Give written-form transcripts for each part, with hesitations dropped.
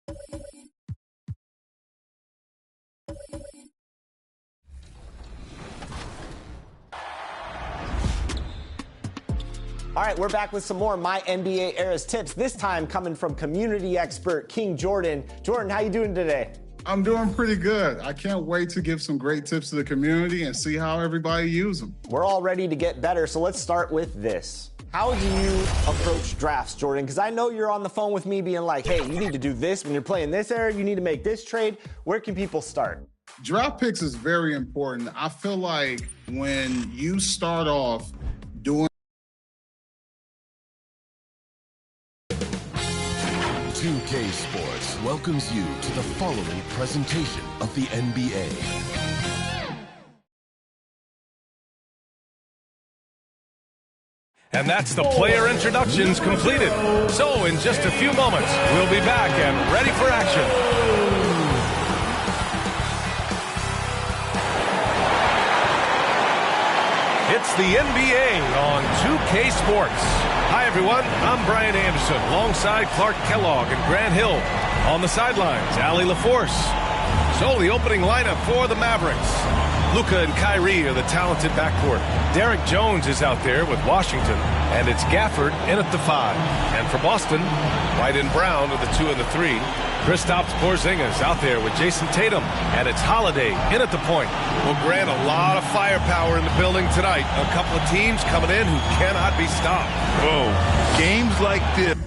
All right, we're back with some more My NBA Eras tips, this time coming from community expert King Jordan. Jordan, how you doing today? I'm doing pretty good. I can't wait to give some great tips to the community and see how everybody uses them. We're all ready to get better, so let's start with this. How do you approach drafts, Jordan? Because I know you're on the phone with me being like, hey, you need to do this when you're playing this era, you need to make this trade. Where can people start? Draft picks is very important. I feel like when you start off doing 2K Sports welcomes you to the following presentation of the NBA. And that's the player introductions completed. So in just a few moments, we'll be back and ready for action. It's the NBA on 2K Sports. Hi, everyone. I'm Brian Anderson, alongside Clark Kellogg and Grant Hill. On the sidelines, Allie LaForce. So the opening lineup for the Mavericks. Luka and Kyrie are the talented backcourt. Derek Jones is out there with Washington, and it's Gafford in at the 5. And for Boston, White and Brown are the 2 and the 3. Kristaps Porzingis out there with Jason Tatum, and it's Holiday in at the point. Well, Grant, a lot of firepower in the building tonight. A couple of teams coming in who cannot be stopped. Whoa, games like this.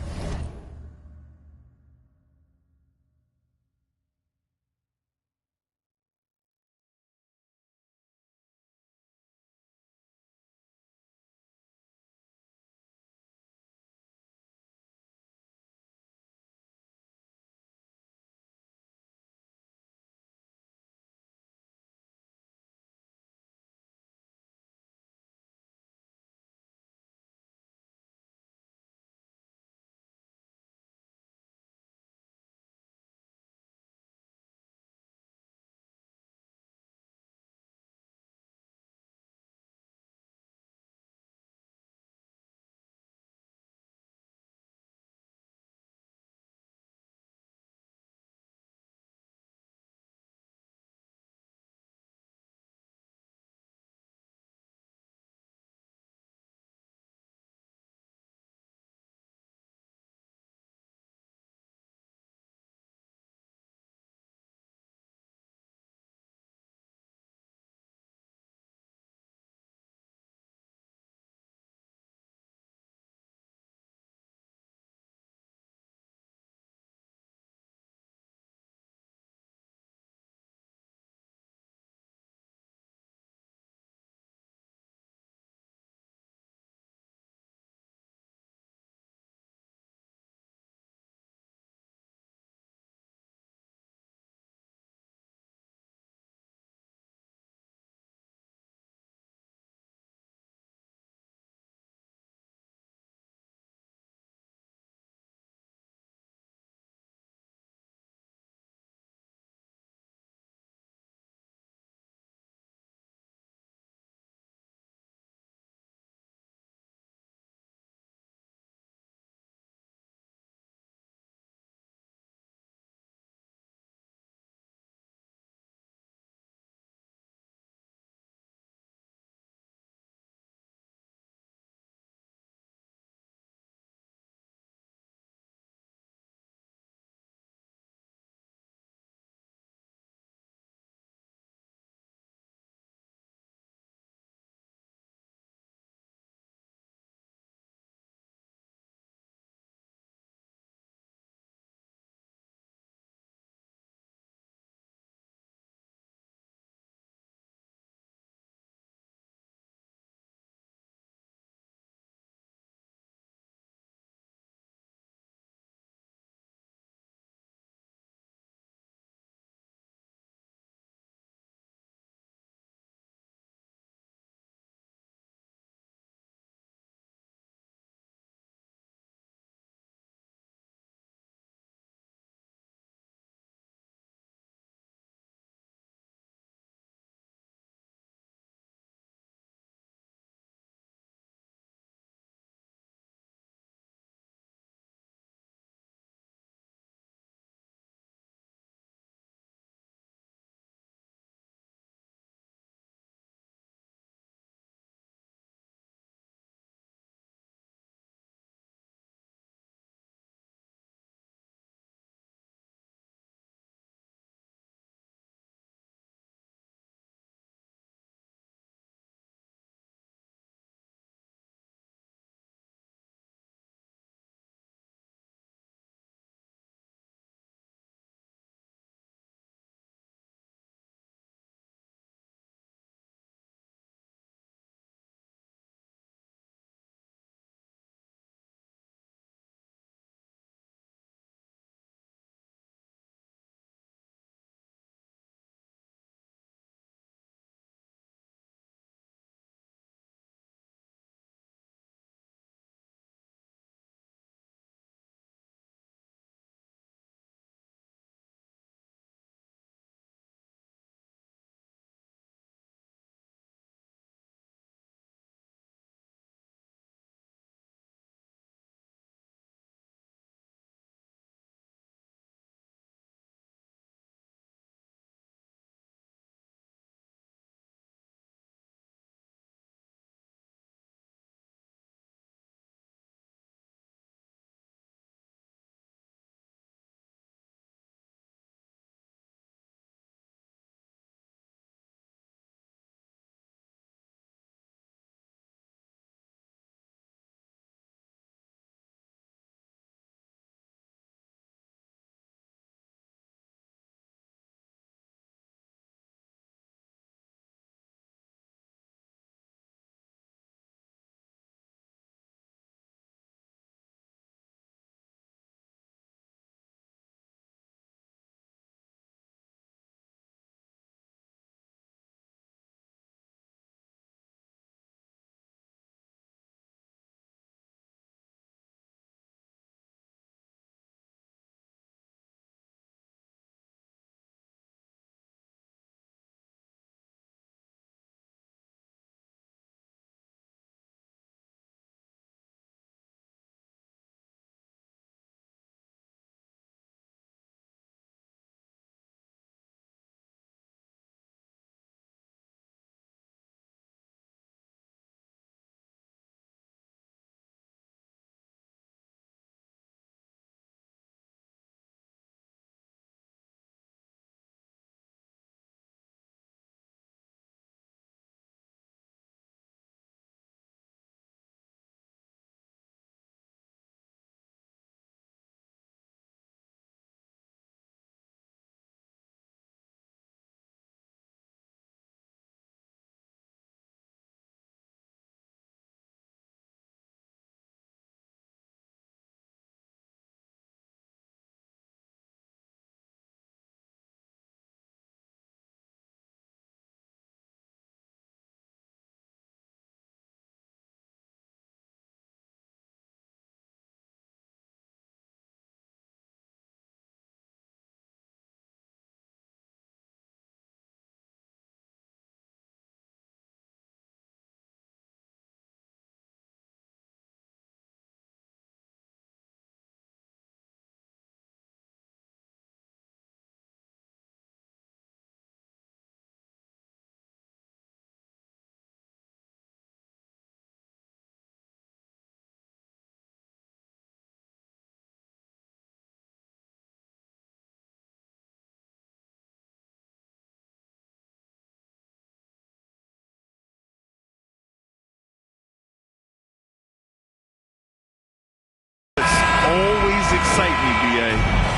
excite me, B.A.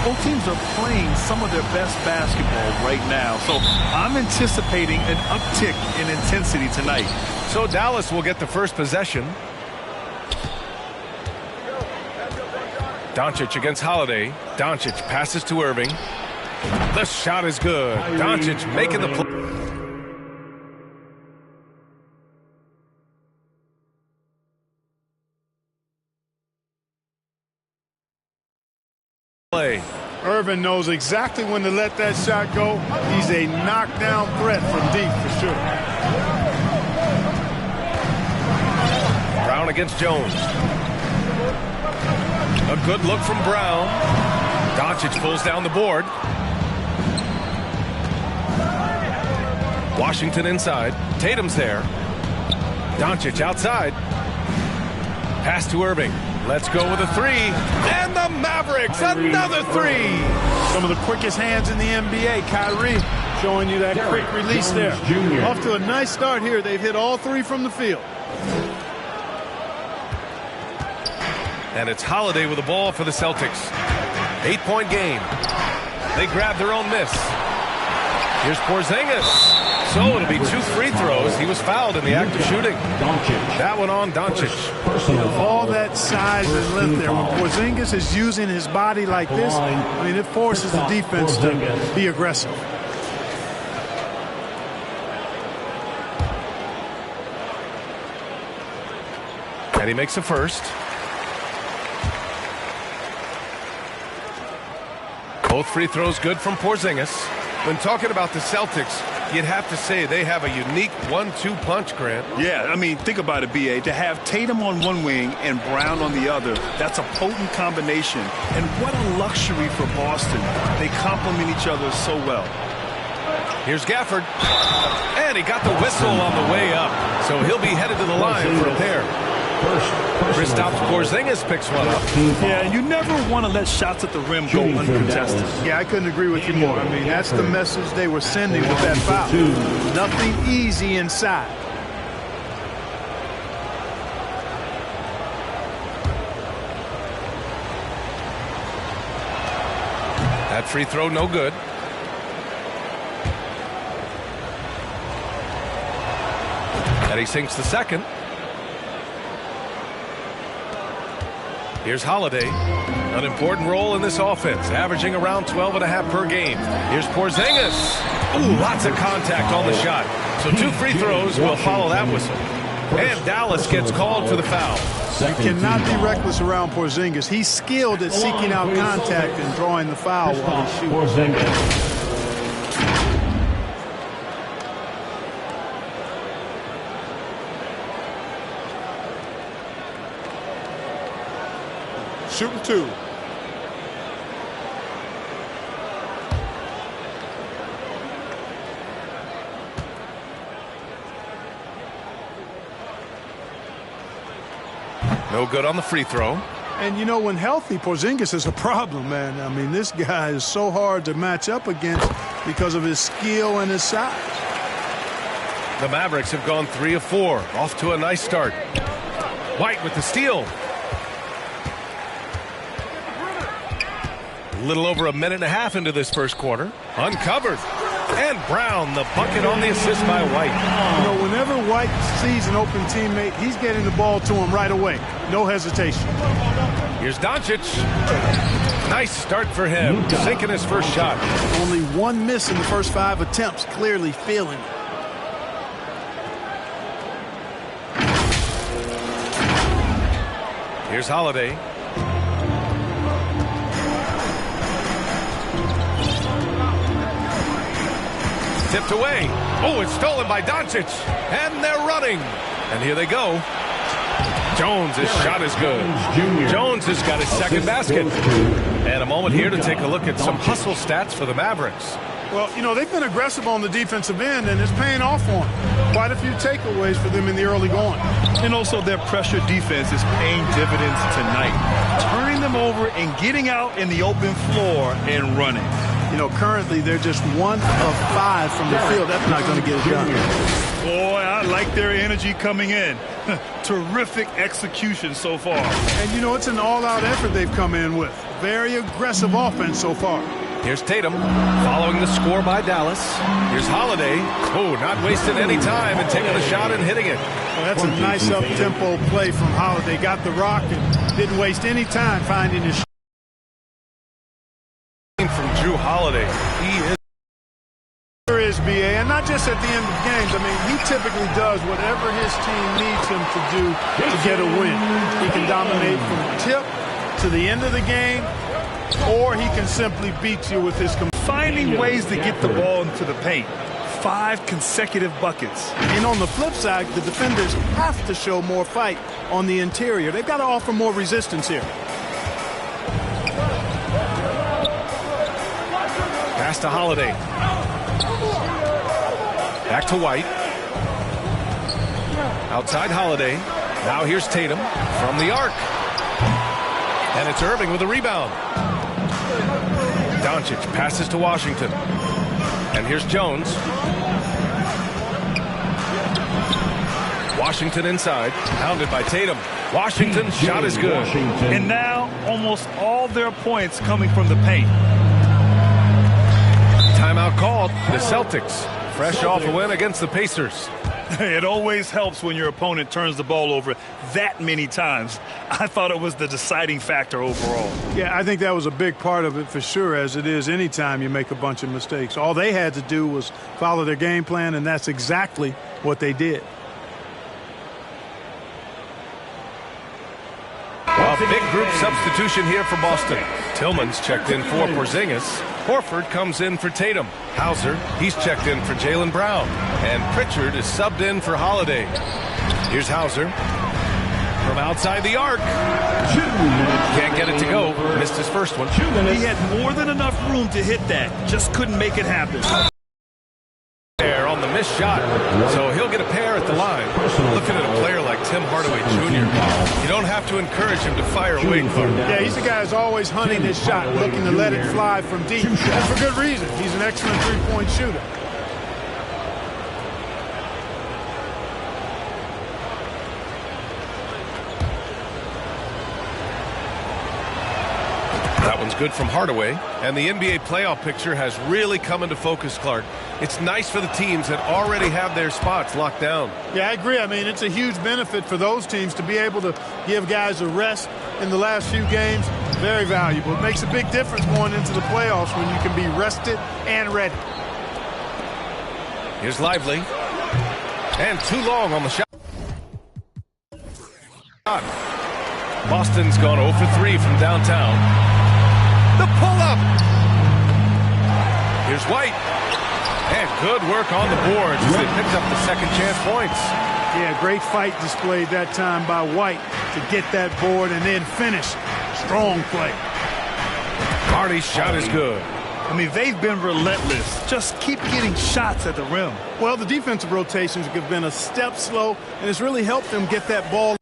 Both teams are playing some of their best basketball right now, so I'm anticipating an uptick in intensity tonight. So Dallas will get the first possession. Doncic against Holiday. Doncic passes to Irving. The shot is good. Doncic making the play. Irving knows exactly when to let that shot go. He's a knockdown threat from deep for sure. Brown against Jones. A good look from Brown. Doncic pulls down the board. Washington inside. Tatum's there. Doncic outside. Pass to Irving. Let's go with a three. And the Mavericks, another three. Some of the quickest hands in the NBA. Kyrie showing you that quick release there. Off to a nice start here. They've hit all three from the field. And it's Holiday with the ball for the Celtics. 8-point game. They grab their own miss. Here's Porzingis. So it'll be 2 free throws. He was fouled in the act of shooting. That one on Doncic. All that size and length there. When Porzingis is using his body like this, I mean, it forces the defense to be aggressive. And he makes a first. Both free throws good from Porzingis. When talking about the Celtics, you'd have to say they have a unique 1-2 punch, Grant. Yeah, I mean, think about it, B.A. To have Tatum on one wing and Brown on the other, that's a potent combination. And what a luxury for Boston. They complement each other so well. Here's Gafford. And he got the whistle on the way up. So he'll be headed to the line for a pair. Kristaps Porzingis picks one up. Yeah, you never want to let shots at the rim go uncontested. Yeah, I couldn't agree with you more. I mean, that's the message they were sending with that foul. Nothing easy inside. That free throw no good. And he sinks the second. Here's Holiday. An important role in this offense, averaging around 12.5 per game. Here's Porzingis. Ooh, lots of contact on the shot. So 2 free throws will follow that whistle. And Dallas gets called for the foul. You cannot be reckless around Porzingis. He's skilled at seeking out contact and drawing the foul while he shoots. Shooting 2. No good on the free throw. And, you know, when healthy, Porzingis is a problem, man. I mean, this guy is so hard to match up against because of his skill and his size. The Mavericks have gone 3 of 4. Off to a nice start. White with the steal. A little over a minute and a half into this first quarter. Uncovered. And Brown, the bucket on the assist by White. You know, whenever White sees an open teammate, he's getting the ball to him right away. No hesitation. Here's Doncic. Nice start for him. Sinking his first shot. Only 1 miss in the first 5 attempts. Clearly feeling it. Here's Holiday. Tipped away. Oh, it's stolen by Doncic. And they're running. And here they go. Jones, his shot is good. Jones has got his second basket. And a moment here to take a look at some hustle stats for the Mavericks. Well, you know, they've been aggressive on the defensive end, and it's paying off for them. Quite a few takeaways for them in the early going. And also their pressure defense is paying dividends tonight. Turning them over and getting out in the open floor and running. You know, currently they're just 1 of 5 from the field. That's not going to get it done. Boy, I like their energy coming in. Terrific execution so far. And, you know, it's an all-out effort they've come in with. very aggressive offense so far. Here's Tatum following the score by Dallas. Here's Holiday. Oh, not wasting any time and taking the shot and hitting it. Well, that's a nice up-tempo play from Holiday. Got the rock and didn't waste any time finding his shot. From Jrue Holiday. He is. There is BA, and not just at the end of games. I mean, he typically does whatever his team needs him to do to get a win. He can dominate from tip to the end of the game, or he can simply beat you with his finding ways to get the ball into the paint. 5 consecutive buckets. And on the flip side, the defenders have to show more fight on the interior. They've got to offer more resistance here. Pass to Holiday. Back to White. Outside Holiday. Now here's Tatum from the arc. And it's Irving with a rebound. Doncic passes to Washington. And here's Jones. Washington inside. Pounded by Tatum. Washington's shot is good. And now almost all their points coming from the paint. Timeout called. The Celtics. Fresh off a win against the Pacers. It always helps when your opponent turns the ball over that many times. I thought it was the deciding factor overall. Yeah, I think that was a big part of it for sure, as it is anytime you make a bunch of mistakes. All they had to do was follow their game plan, and that's exactly what they did. A big group substitution here for Boston. Tillman's checked in for Porzingis. Horford comes in for Tatum. Hauser, he's checked in for Jaylen Brown. And Pritchard is subbed in for Holiday. Here's Hauser. From outside the arc. Can't get it to go. Missed his first one. He had more than enough room to hit that. Just couldn't make it happen. There on the missed shot. So he'll get a pair at the line. Looking at a player like Tim Hardaway Jr., you don't have to encourage him to fire away. Yeah, he's the guy who's always hunting his shot, looking to let it fly from deep. And for good reason. He's an excellent three-point shooter. That one's good from Hardaway. And the NBA playoff picture has really come into focus, Clark. It's nice for the teams that already have their spots locked down. Yeah, I agree. I mean, it's a huge benefit for those teams to be able to give guys a rest in the last few games. Very valuable. It makes a big difference going into the playoffs when you can be rested and ready. Here's Lively. And too long on the shot. Boston's gone 0 for 3 from downtown. The pull-up. Here's White. And good work on the boards as they picked up the second chance points. Yeah, great fight displayed that time by White to get that board and then finish. Strong play. Hardy's shot is good. I mean, they've been relentless. Just keep getting shots at the rim. Well, the defensive rotations have been a step slow, and it's really helped them get that ball.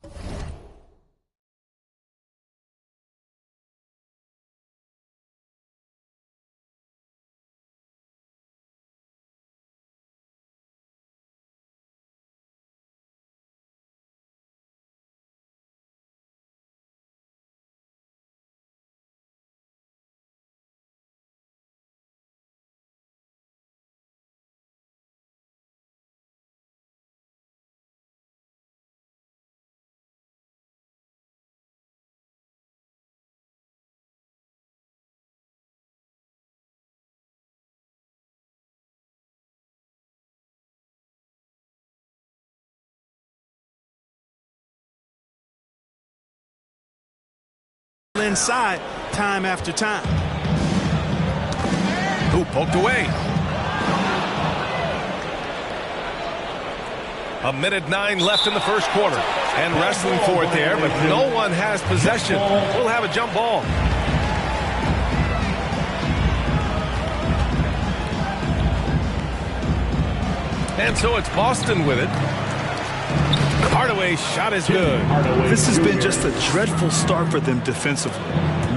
Inside time after time. Ooh, poked away. 1:09 left in the first quarter. And wrestling for it there, but no one has possession. We'll have a jump ball. And so it's Boston with it. Hardaway's shot is good. This has been just a dreadful start for them defensively.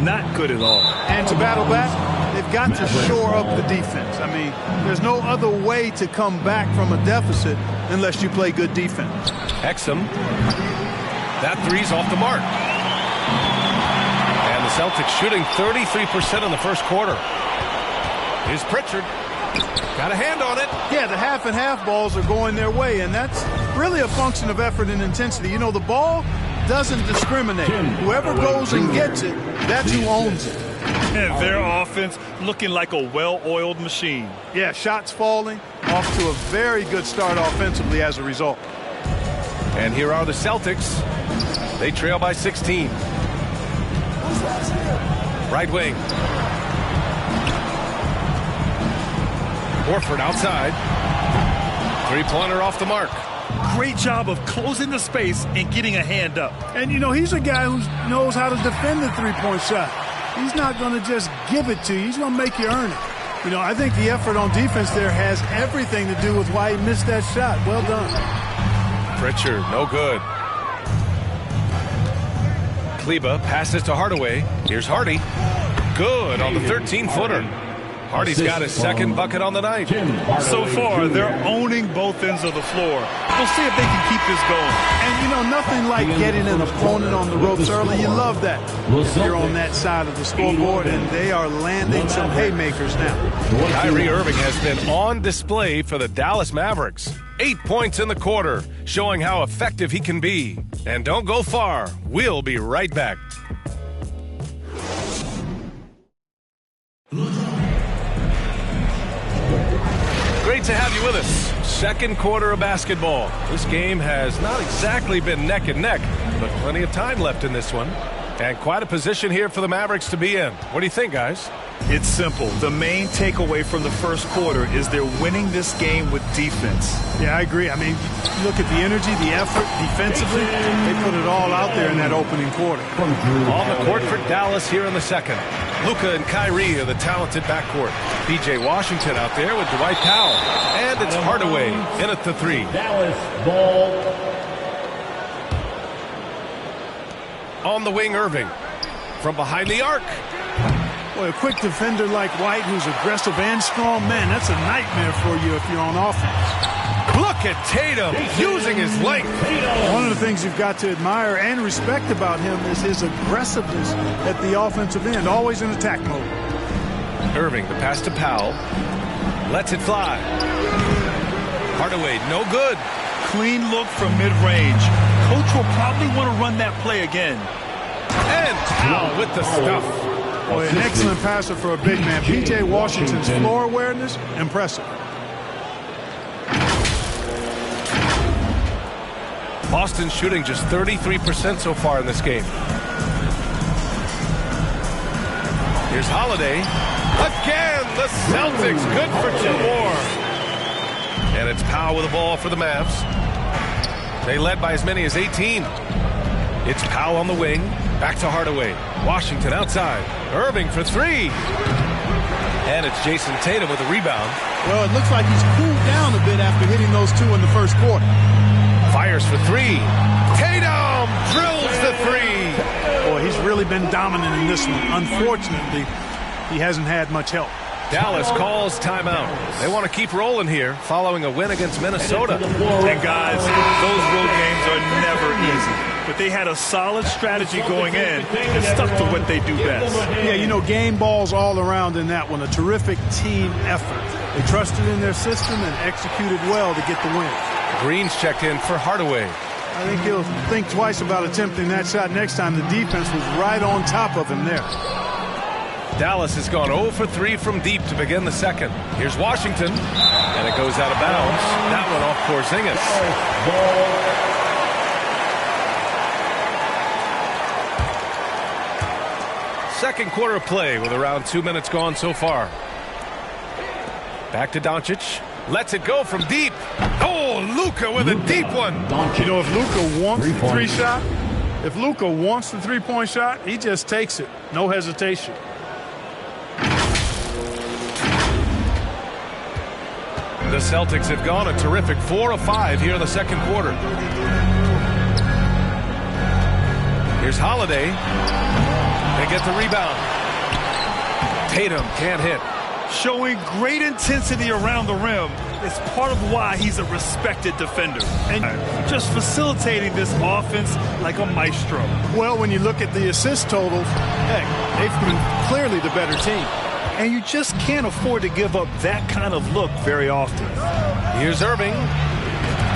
Not good at all. And to battle back, they've got to shore up the defense. I mean, there's no other way to come back from a deficit unless you play good defense. Exum. That three's off the mark. And the Celtics shooting 33% in the first quarter. Here's Pritchard. Got a hand on it. Yeah, the half and half balls are going their way, and that's really a function of effort and intensity. You know, the ball doesn't discriminate. Whoever goes and gets it, that's who owns it. And their offense looking like a well-oiled machine. Yeah, shots falling, off to a very good start offensively as a result. And here are the Celtics. They trail by 16. Right wing. Horford outside. Three-pointer off the mark. Great job of closing the space and getting a hand up. And, you know, he's a guy who knows how to defend the three-point shot. He's not going to just give it to you. He's going to make you earn it. You know, I think the effort on defense there has everything to do with why he missed that shot. Well done. Pritchard, no good. Kleba passes to Hardaway. Here's Hardy. Good on the 13-footer. Hardy's got his second bucket on the night. So far, they're owning both ends of the floor. We'll see if they can keep this going. And, you know, nothing like getting an opponent on the ropes early. You love that. You're on that side of the scoreboard, and they are landing some haymakers now. Kyrie Irving has been on display for the Dallas Mavericks. 8 points in the quarter, showing how effective he can be. And don't go far. We'll be right back. Great to have you with us. Second quarter of basketball. This game has not exactly been neck and neck, but plenty of time left in this one. And quite a position here for the Mavericks to be in. What do you think, guys? It's simple. The main takeaway from the first quarter is they're winning this game with defense. Yeah, I agree. I mean, look at the energy, the effort, defensively. They put it all out there in that opening quarter. On the court for Dallas here in the second. Luka and Kyrie are the talented backcourt. P.J. Washington out there with Dwight Powell. And it's Hardaway in at the three. Dallas ball. On the wing, Irving. From behind the arc. Boy, a quick defender like White, who's aggressive and strong, man, that's a nightmare for you if you're on offense. Look at Tatum using his length. One of the things you've got to admire and respect about him is his aggressiveness at the offensive end, always in attack mode. Irving, the pass to Powell. Lets it fly. Hardaway, no good. Clean look from mid-range. Coach will probably want to run that play again. And Powell with the stuff. Boy, an excellent passer for a big man. P.J. Washington's floor awareness, impressive. Boston shooting just 33% so far in this game. Here's Holiday. Again, the Celtics good for two more. And it's Powell with the ball for the Mavs. They led by as many as 18. It's Powell on the wing. Back to Hardaway. Washington outside. Irving for three. And it's Jason Tatum with a rebound. Well, it looks like he's cooled down a bit after hitting those two in the first quarter. Fires for three. Tatum drills the three. Boy, he's really been dominant in this one. Unfortunately, he hasn't had much help. Dallas calls timeout. They want to keep rolling here following a win against Minnesota. And guys, those road games are never easy. But they had a solid strategy going in and stuck to what they do best. Yeah, you know, game balls all around in that one. A terrific team effort. They trusted in their system and executed well to get the win. Green's checked in for Hardaway. I think he'll think twice about attempting that shot next time. The defense was right on top of him there. Dallas has gone 0 for 3 from deep to begin the second. Here's Washington, and it goes out of bounds. That one off Porzingis. Second quarter play with around 2 minutes gone so far. Back to Doncic. Lets it go from deep. Oh, Luka with a deep one. You know, if Luka wants the three-shot, if Luka wants the three-point shot, he just takes it. No hesitation. The Celtics have gone a terrific 4 of 5 here in the second quarter. Here's Holiday. They get the rebound. Tatum can't hit. Showing great intensity around the rim. It's part of why he's a respected defender. And just facilitating this offense like a maestro. Well, when you look at the assist totals, heck, they've been clearly the better team. And you just can't afford to give up that kind of look very often. Here's Irving.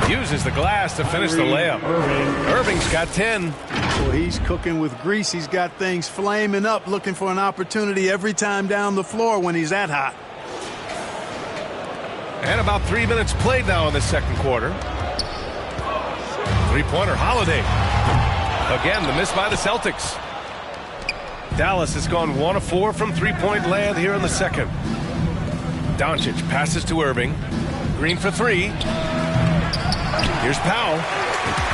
Uses the glass to finish the layup. Irving's got 10. Well, he's cooking with grease. He's got things flaming up, looking for an opportunity every time down the floor when he's that hot. And about 3 minutes played now in the second quarter. Three-pointer, Holiday. Again, the miss by the Celtics. Dallas has gone 1 of 4 from three-point land here in the second. Doncic passes to Irving. Green for 3. Here's Powell.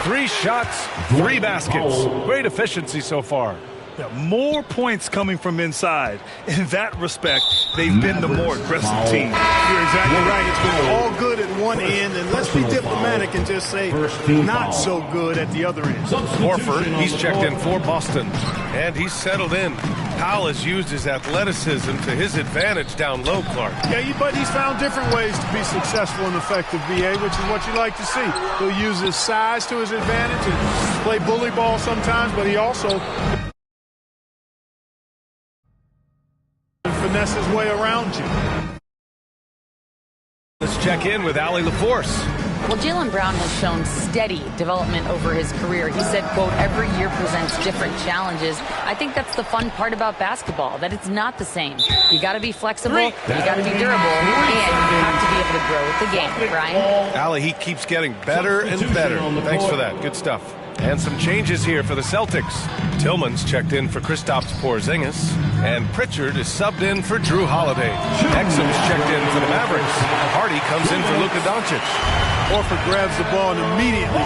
3 shots, 3 baskets. Great efficiency so far. Yeah, more points coming from inside. In that respect, they've been the more aggressive team. You're exactly right. It's been all good at one end, and let's be diplomatic and just say not so good at the other end. Horford, he's checked in for Boston, and he's settled in. Powell has used his athleticism to his advantage down low, Clark. Yeah, but he's found different ways to be successful and effective, BA, which is what you like to see. He'll use his size to his advantage and play bully ball sometimes, but he also finesse his way around you. Let's check in with Allie LaForce. Well, Jaylen Brown has shown steady development over his career. He said, quote, every year presents different challenges. I think that's the fun part about basketball, that it's not the same. You got to be flexible, you got to be durable, and you have to be able to grow with the game, Brian. Allie, he keeps getting better and better. Thanks for that. Good stuff. And some changes here for the Celtics. Tillman's checked in for Kristaps Porzingis, and Pritchard is subbed in for Drew Holiday. Exum's checked in for the Mavericks. Hardy comes in for Luka Doncic. Horford grabs the ball and immediately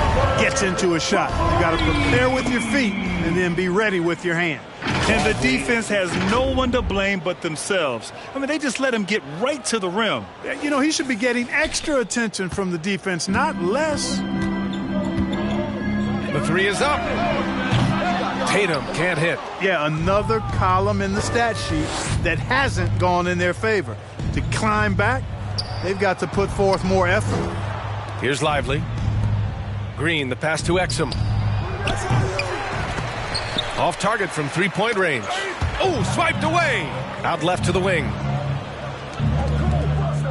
gets into a shot. You got to prepare with your feet and then be ready with your hand. And the defense has no one to blame but themselves. I mean, they just let him get right to the rim. You know, he should be getting extra attention from the defense, not less. The 3 is up. Tatum can't hit. Yeah, another column in the stat sheet that hasn't gone in their favor. To climb back, they've got to put forth more effort. Here's Lively. Green, the pass to Exum. Off target from three-point range. Oh, swiped away. Out left to the wing.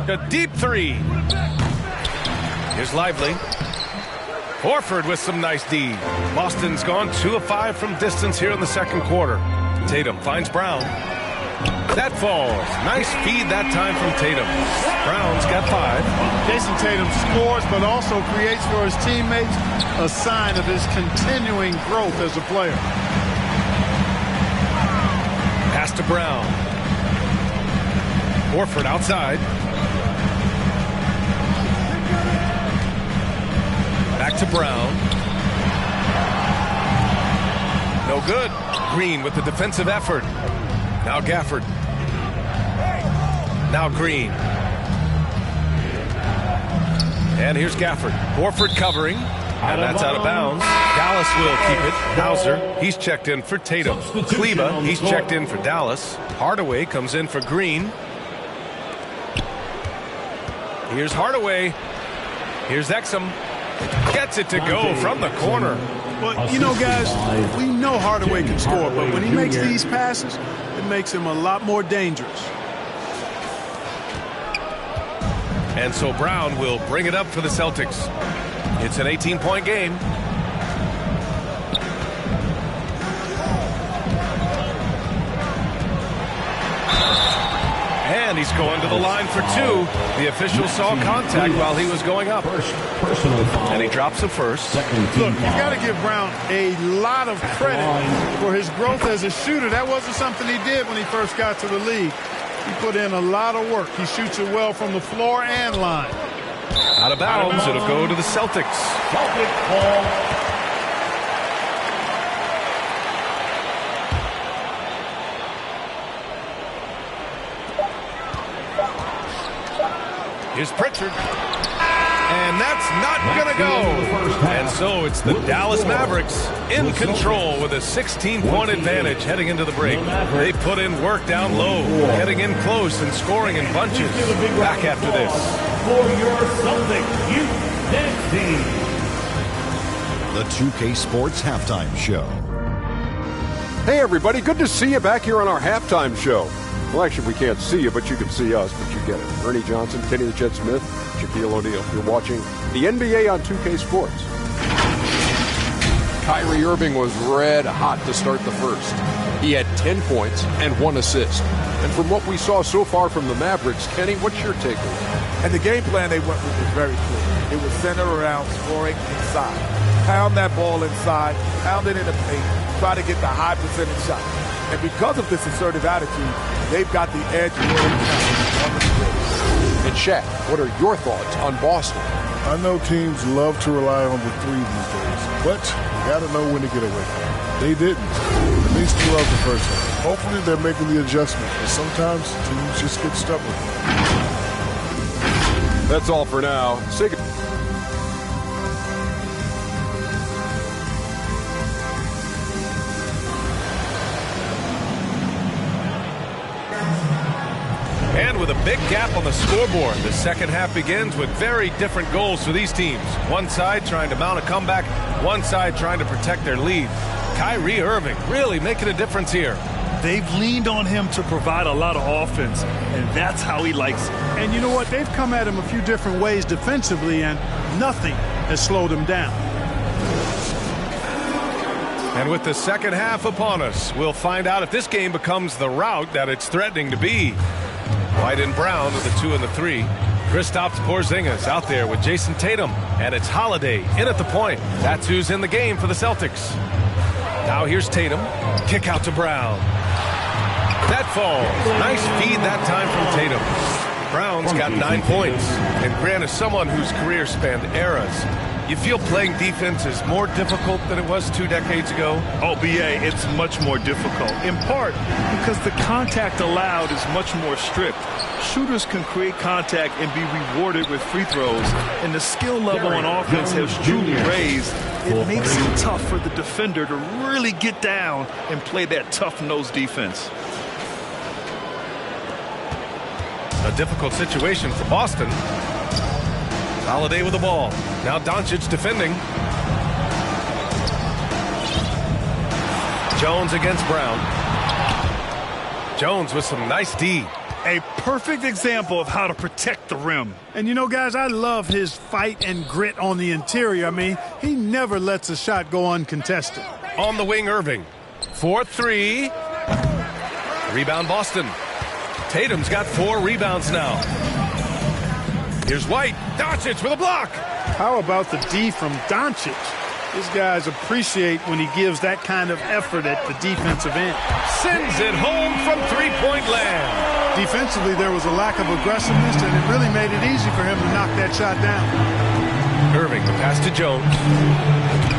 A deep 3. Here's Lively. Horford with some nice D. Boston's gone 2 of 5 from distance here in the second quarter. Tatum finds Brown. That falls. Nice feed that time from Tatum. Brown's got 5. Jason Tatum scores, but also creates for his teammates a sign of his continuing growth as a player. Pass to Brown. Horford outside. Back to Brown. No good. Green with the defensive effort. Now Gafford. Now Green. And here's Gafford. Horford covering. And that's out of bounds. Dallas will keep it. Hauser, he's checked in for Tatum. Kleba, he's checked in for Dallas. Hardaway comes in for Green. Here's Hardaway. Here's Exum. Gets it to go from the corner. Well, you know, guys, we know Hardaway can score, but when he makes these passes, it makes him a lot more dangerous. And so Brown will bring it up for the Celtics. It's an 18-point game. And he's going to the line for 2. The official saw contact while he was going up. And he drops a first. Look, you've got to give Brown a lot of credit for his growth as a shooter. That wasn't something he did when he first got to the league. He put in a lot of work. He shoots it well from the floor and line. Out of bounds, it'll go to the Celtics. Here's Pritchard. And that's not going to go. And so it's the Dallas Mavericks in control with a 16-point advantage heading into the break. They put in work down low, getting in close and scoring in bunches. Back after this. For your Celtics Youth Dance Team. The 2K Sports Halftime Show. Hey, everybody. Good to see you back here on our halftime show. Well, actually, we can't see you, but you can see us, but you get it. Ernie Johnson, Kenny the Jet Smith, Shaquille O'Neal. You're watching the NBA on 2K Sports. Kyrie Irving was red hot to start the first. He had 10 points and 1 assist. And from what we saw so far from the Mavericks, Kenny, what's your takeaway? And the game plan they went with was very clear. It was centered around scoring inside. Pound that ball inside, pound it in the paint, try to get the high percentage shot. And because of this assertive attitude, they've got the edge on the field. And Shaq, what are your thoughts on Boston? I know teams love to rely on the three these days, but you got to know when to get away from it. They didn't, at least throughout the first half. Hopefully they're making the adjustment, but sometimes teams just get stuck with it. That's all for now. Say goodbye. And with a big gap on the scoreboard, the second half begins with very different goals for these teams. One side trying to mount a comeback, one side trying to protect their lead. Kyrie Irving really making a difference here. They've leaned on him to provide a lot of offense, and that's how he likes it. And you know what? They've come at him a few different ways defensively, and nothing has slowed him down. And with the second half upon us, we'll find out if this game becomes the rout that it's threatening to be. White and Brown with the 2 and the 3. Kristaps Porzingis out there with Jason Tatum. And it's Holiday in at the point. That's who's in the game for the Celtics. Now here's Tatum. Kick out to Brown. That falls. Nice feed that time from Tatum. Brown's got 9 points. And Grant is someone whose career spanned eras. You feel playing defense is more difficult than it was 2 decades ago? Oh, BA, it's much more difficult, in part because the contact allowed is much more strict. Shooters can create contact and be rewarded with free throws, and the skill level on offense has truly raised. It makes it tough for the defender to really get down and play that tough-nosed defense. A difficult situation for Boston. Holiday with the ball. Now Doncic defending. Jones against Brown. Jones with some nice D. A perfect example of how to protect the rim. And you know, guys, I love his fight and grit on the interior. I mean, he never lets a shot go uncontested. On the wing, Irving. 4-3. Rebound, Boston. Tatum's got 4 rebounds now. Here's White. Doncic with a block. How about the D from Doncic? These guys appreciate when he gives that kind of effort at the defensive end. Sends it home from three-point land. Defensively, there was a lack of aggressiveness, and it really made it easy for him to knock that shot down. Irving, the pass to Jones.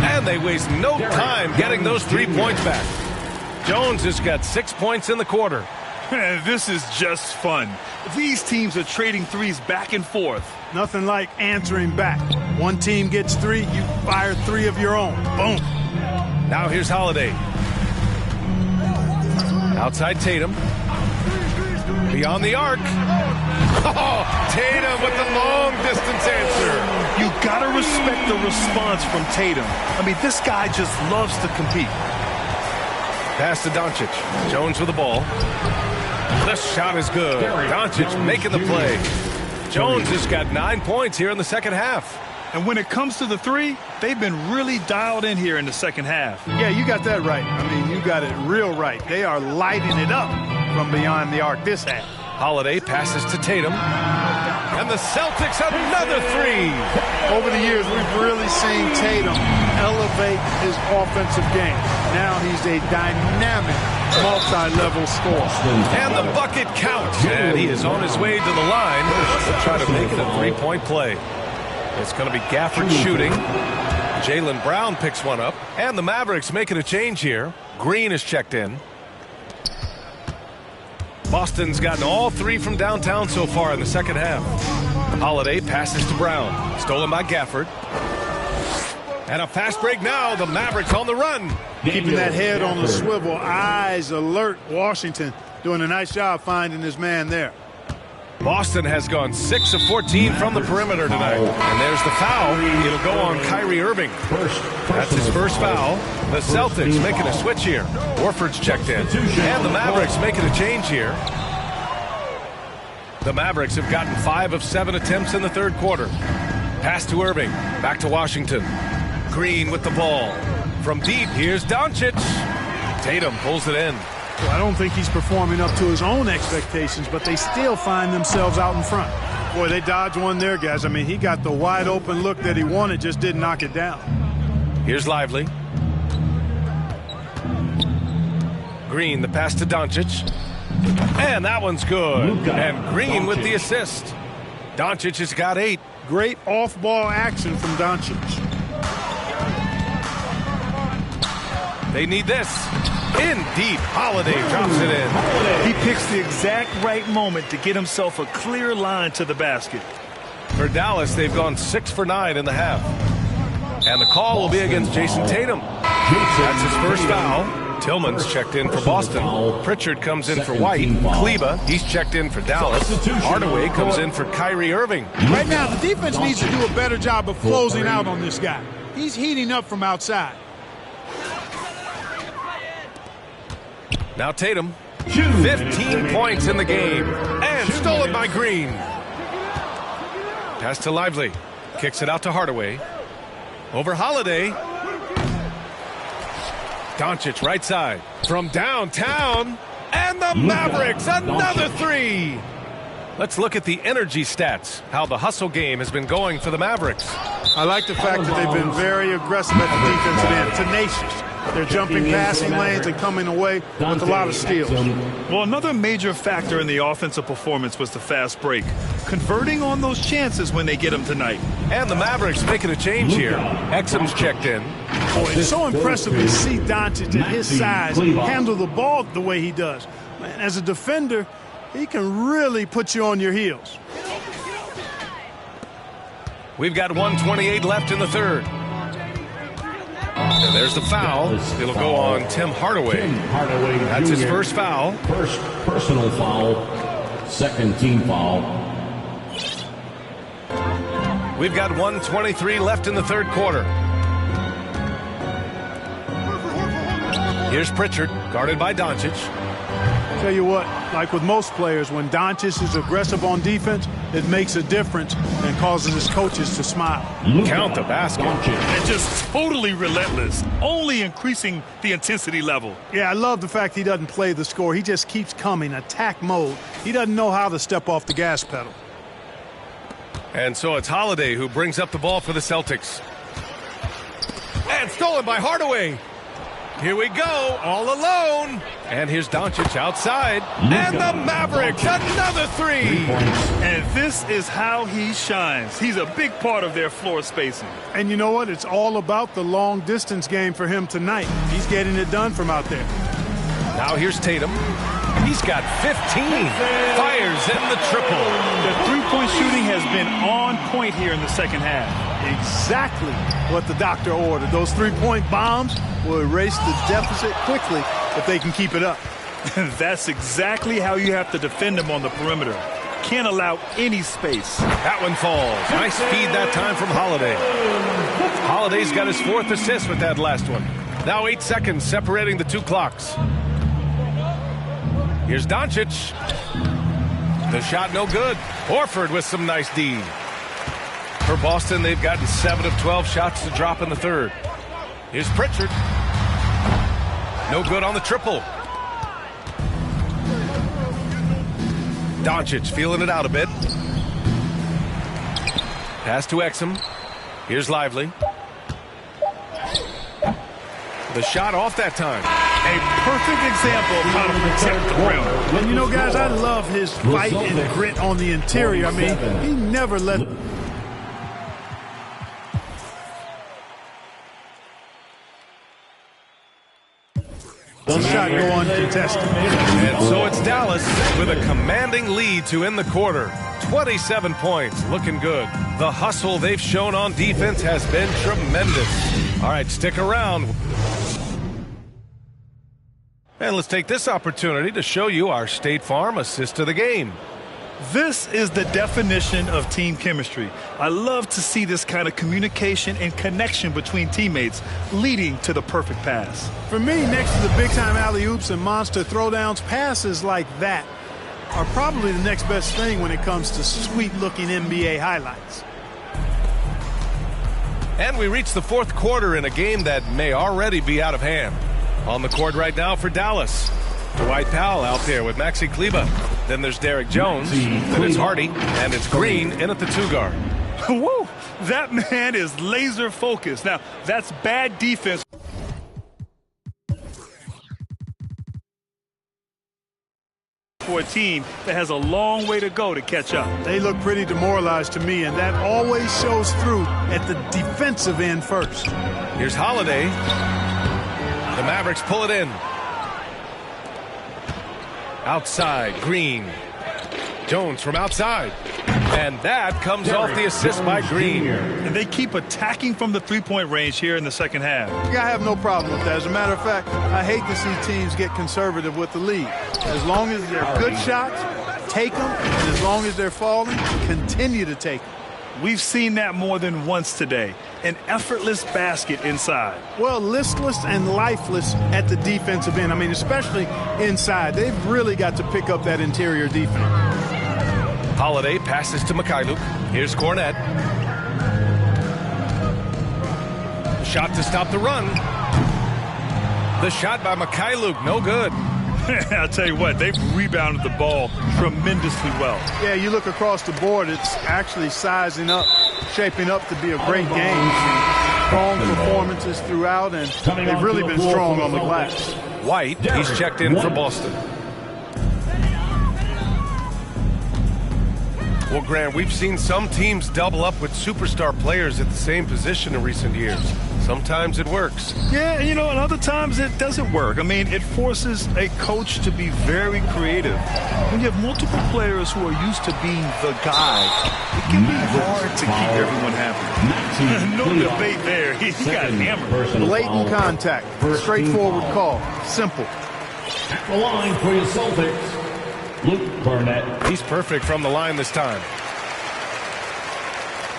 And they waste no time getting those 3 points back. Jones has got 6 points in the quarter. This is just fun. These teams are trading threes back and forth. Nothing like answering back. One team gets 3, you fire 3 of your own. Boom. Now here's Holiday. Outside Tatum. Beyond the arc. Oh, Tatum with the long distance answer. You gotta respect the response from Tatum. I mean, this guy just loves to compete. Pass to Doncic. Jones with the ball. The shot is good. Doncic making the play. Jones has got 9 points here in the second half. And when it comes to the 3, they've been really dialed in here in the second half. Yeah, you got that right. I mean, you got it real right. They are lighting it up from beyond the arc this half. Holiday passes to Tatum. And the Celtics have another 3. Over the years, we've really seen Tatum elevate his offensive game. Now he's a dynamic, multi-level scorer. And the bucket counts. And he is on his way to the line to try to make it a 3-point play. It's going to be Gafford shooting. Jaylen Brown picks one up. And the Mavericks making a change here. Green is checked in. Boston's gotten all 3 from downtown so far in the second half. Holiday passes to Brown. Stolen by Gafford. And a fast break now. The Mavericks on the run. Keeping that head on the swivel, eyes alert. Washington doing a nice job finding his man there. Boston has gone 6 of 14 from the perimeter tonight. And there's the foul. It'll go on Kyrie Irving. That's his first foul. The Celtics making a switch here. Horford's checked in. And the Mavericks making a change here. The Mavericks have gotten 5 of 7 attempts in the third quarter. Pass to Irving. Back to Washington. Green with the ball. From deep, here's Doncic. Tatum pulls it in. Well, I don't think he's performing up to his own expectations, but they still find themselves out in front. Boy, they dodged one there, guys. I mean, he got the wide open look that he wanted, just didn't knock it down. Here's Lively. Green, the pass to Doncic. And that one's good. And Green with the assist. Doncic has got 8. Great off-ball action from Doncic. They need this. In deep, Holiday drops it in. He picks the exact right moment to get himself a clear line to the basket. For Dallas, they've gone 6 for 9 in the half. And the call will be against Jason Tatum. That's his first foul. Tillman's checked in for Boston. Pritchard comes in for White. Kleba, he's checked in for Dallas. Hardaway comes in for Kyrie Irving. Right now, the defense needs to do a better job of closing out on this guy. He's heating up from outside. Now Tatum, 15 points in the game, and stolen by Green. Pass to Lively, kicks it out to Hardaway. Over Holiday. Doncic right side from downtown, and the Mavericks another 3. Let's look at the energy stats, how the hustle game has been going for the Mavericks. I like the fact that they've been very aggressive at the defensive end, tenacious. They're jumping passing lanes and coming away with a lot of steals. Well, another major factor in the offensive performance was the fast break. Converting on those chances when they get them tonight. And the Mavericks making a change here. Exum's checked in. Boy, it's so impressive to see Doncic at his size handle the ball the way he does. Man, as a defender, he can really put you on your heels. We've got 1:28 left in the third. And there's the foul. It'll go on Tim Hardaway. That's his first foul. First personal foul, second team foul. We've got 1:23 left in the third quarter. Here's Pritchard, guarded by Doncic. Tell you what, like with most players, when Doncic is aggressive on defense, it makes a difference and causes his coaches to smile. Count the basket. And just totally relentless, only increasing the intensity level. Yeah, I love the fact he doesn't play the score. He just keeps coming, attack mode. He doesn't know how to step off the gas pedal. And so it's Holiday who brings up the ball for the Celtics. And stolen by Hardaway. Here we go, all alone. And here's Doncic outside. And the Mavericks, another 3. And this is how he shines. He's a big part of their floor spacing. And you know what? It's all about the long distance game for him tonight. He's getting it done from out there. Now here's Tatum. He's got 15. Fires in the triple. The three-point shooting has been on point here in the second half. Exactly what the doctor ordered. Those three-point bombs will erase the deficit quickly if they can keep it up. That's exactly how you have to defend him on the perimeter. Can't allow any space. That one falls. Nice feed that time from Holiday. Holiday's got his 4th assist with that last one. Now 8 seconds separating the 2 clocks. Here's Doncic. The shot no good. Horford with some nice D. For Boston, they've gotten 7 of 12 shots to drop in the third. Here's Pritchard. No good on the triple. Doncic feeling it out a bit. Pass to Exum. Here's Lively. The shot off that time. A perfect example of how to protect the rim. And you know, guys, I love his fight and grit on the interior. I mean, he never let... The shot go uncontested. And so it's Dallas with a commanding lead to end the quarter. 27 points, looking good. The hustle they've shown on defense has been tremendous. All right, stick around. And let's take this opportunity to show you our State Farm assist of the game. This is the definition of team chemistry. I love to see this kind of communication and connection between teammates leading to the perfect pass. For me, next to the big-time alley-oops and monster throwdowns, passes like that are probably the next best thing when it comes to sweet-looking NBA highlights. And we reach the fourth quarter in a game that may already be out of hand. On the court right now for Dallas. Dwight Powell out there with Maxi Kleber. Then there's Derek Jones. Then it's Hardy. And it's Green in at the 2 guard. Whoa! That man is laser focused. Now, that's bad defense. For a team that has a long way to go to catch up. They look pretty demoralized to me, and that always shows through at the defensive end first. Here's Holiday. The Mavericks pull it in. Outside, Green. Jones from outside. And that comes off the assist by Green. And they keep attacking from the three-point range here in the second half. I have no problem with that. As a matter of fact, I hate to see teams get conservative with the lead. As long as they're good shots, take them. And as long as they're falling, continue to take them. We've seen that more than once today. An effortless basket inside. Well, listless and lifeless at the defensive end. I mean, especially inside. They've really got to pick up that interior defense. Holiday passes to Mikhailuk. Here's Cornette. Shot to stop the run. The shot by Mikhailuk, no good. I'll tell you what, they've rebounded the ball tremendously well. Yeah, you look across the board, it's actually sizing up, shaping up to be a great game. Strong performances throughout, and they've really been strong on the glass. White, he's checked in for Boston. Well, Grant, we've seen some teams double up with superstar players at the same position in recent years. Sometimes it works. Yeah, and other times it doesn't work. I mean, it forces a coach to be very creative. When you have multiple players who are used to being the guy, it can be hard to keep everyone happy. No debate there. He got hammered. Blatant contact. Straightforward call. Simple. At the line for your Celtics, Luke Burnett. He's perfect from the line this time.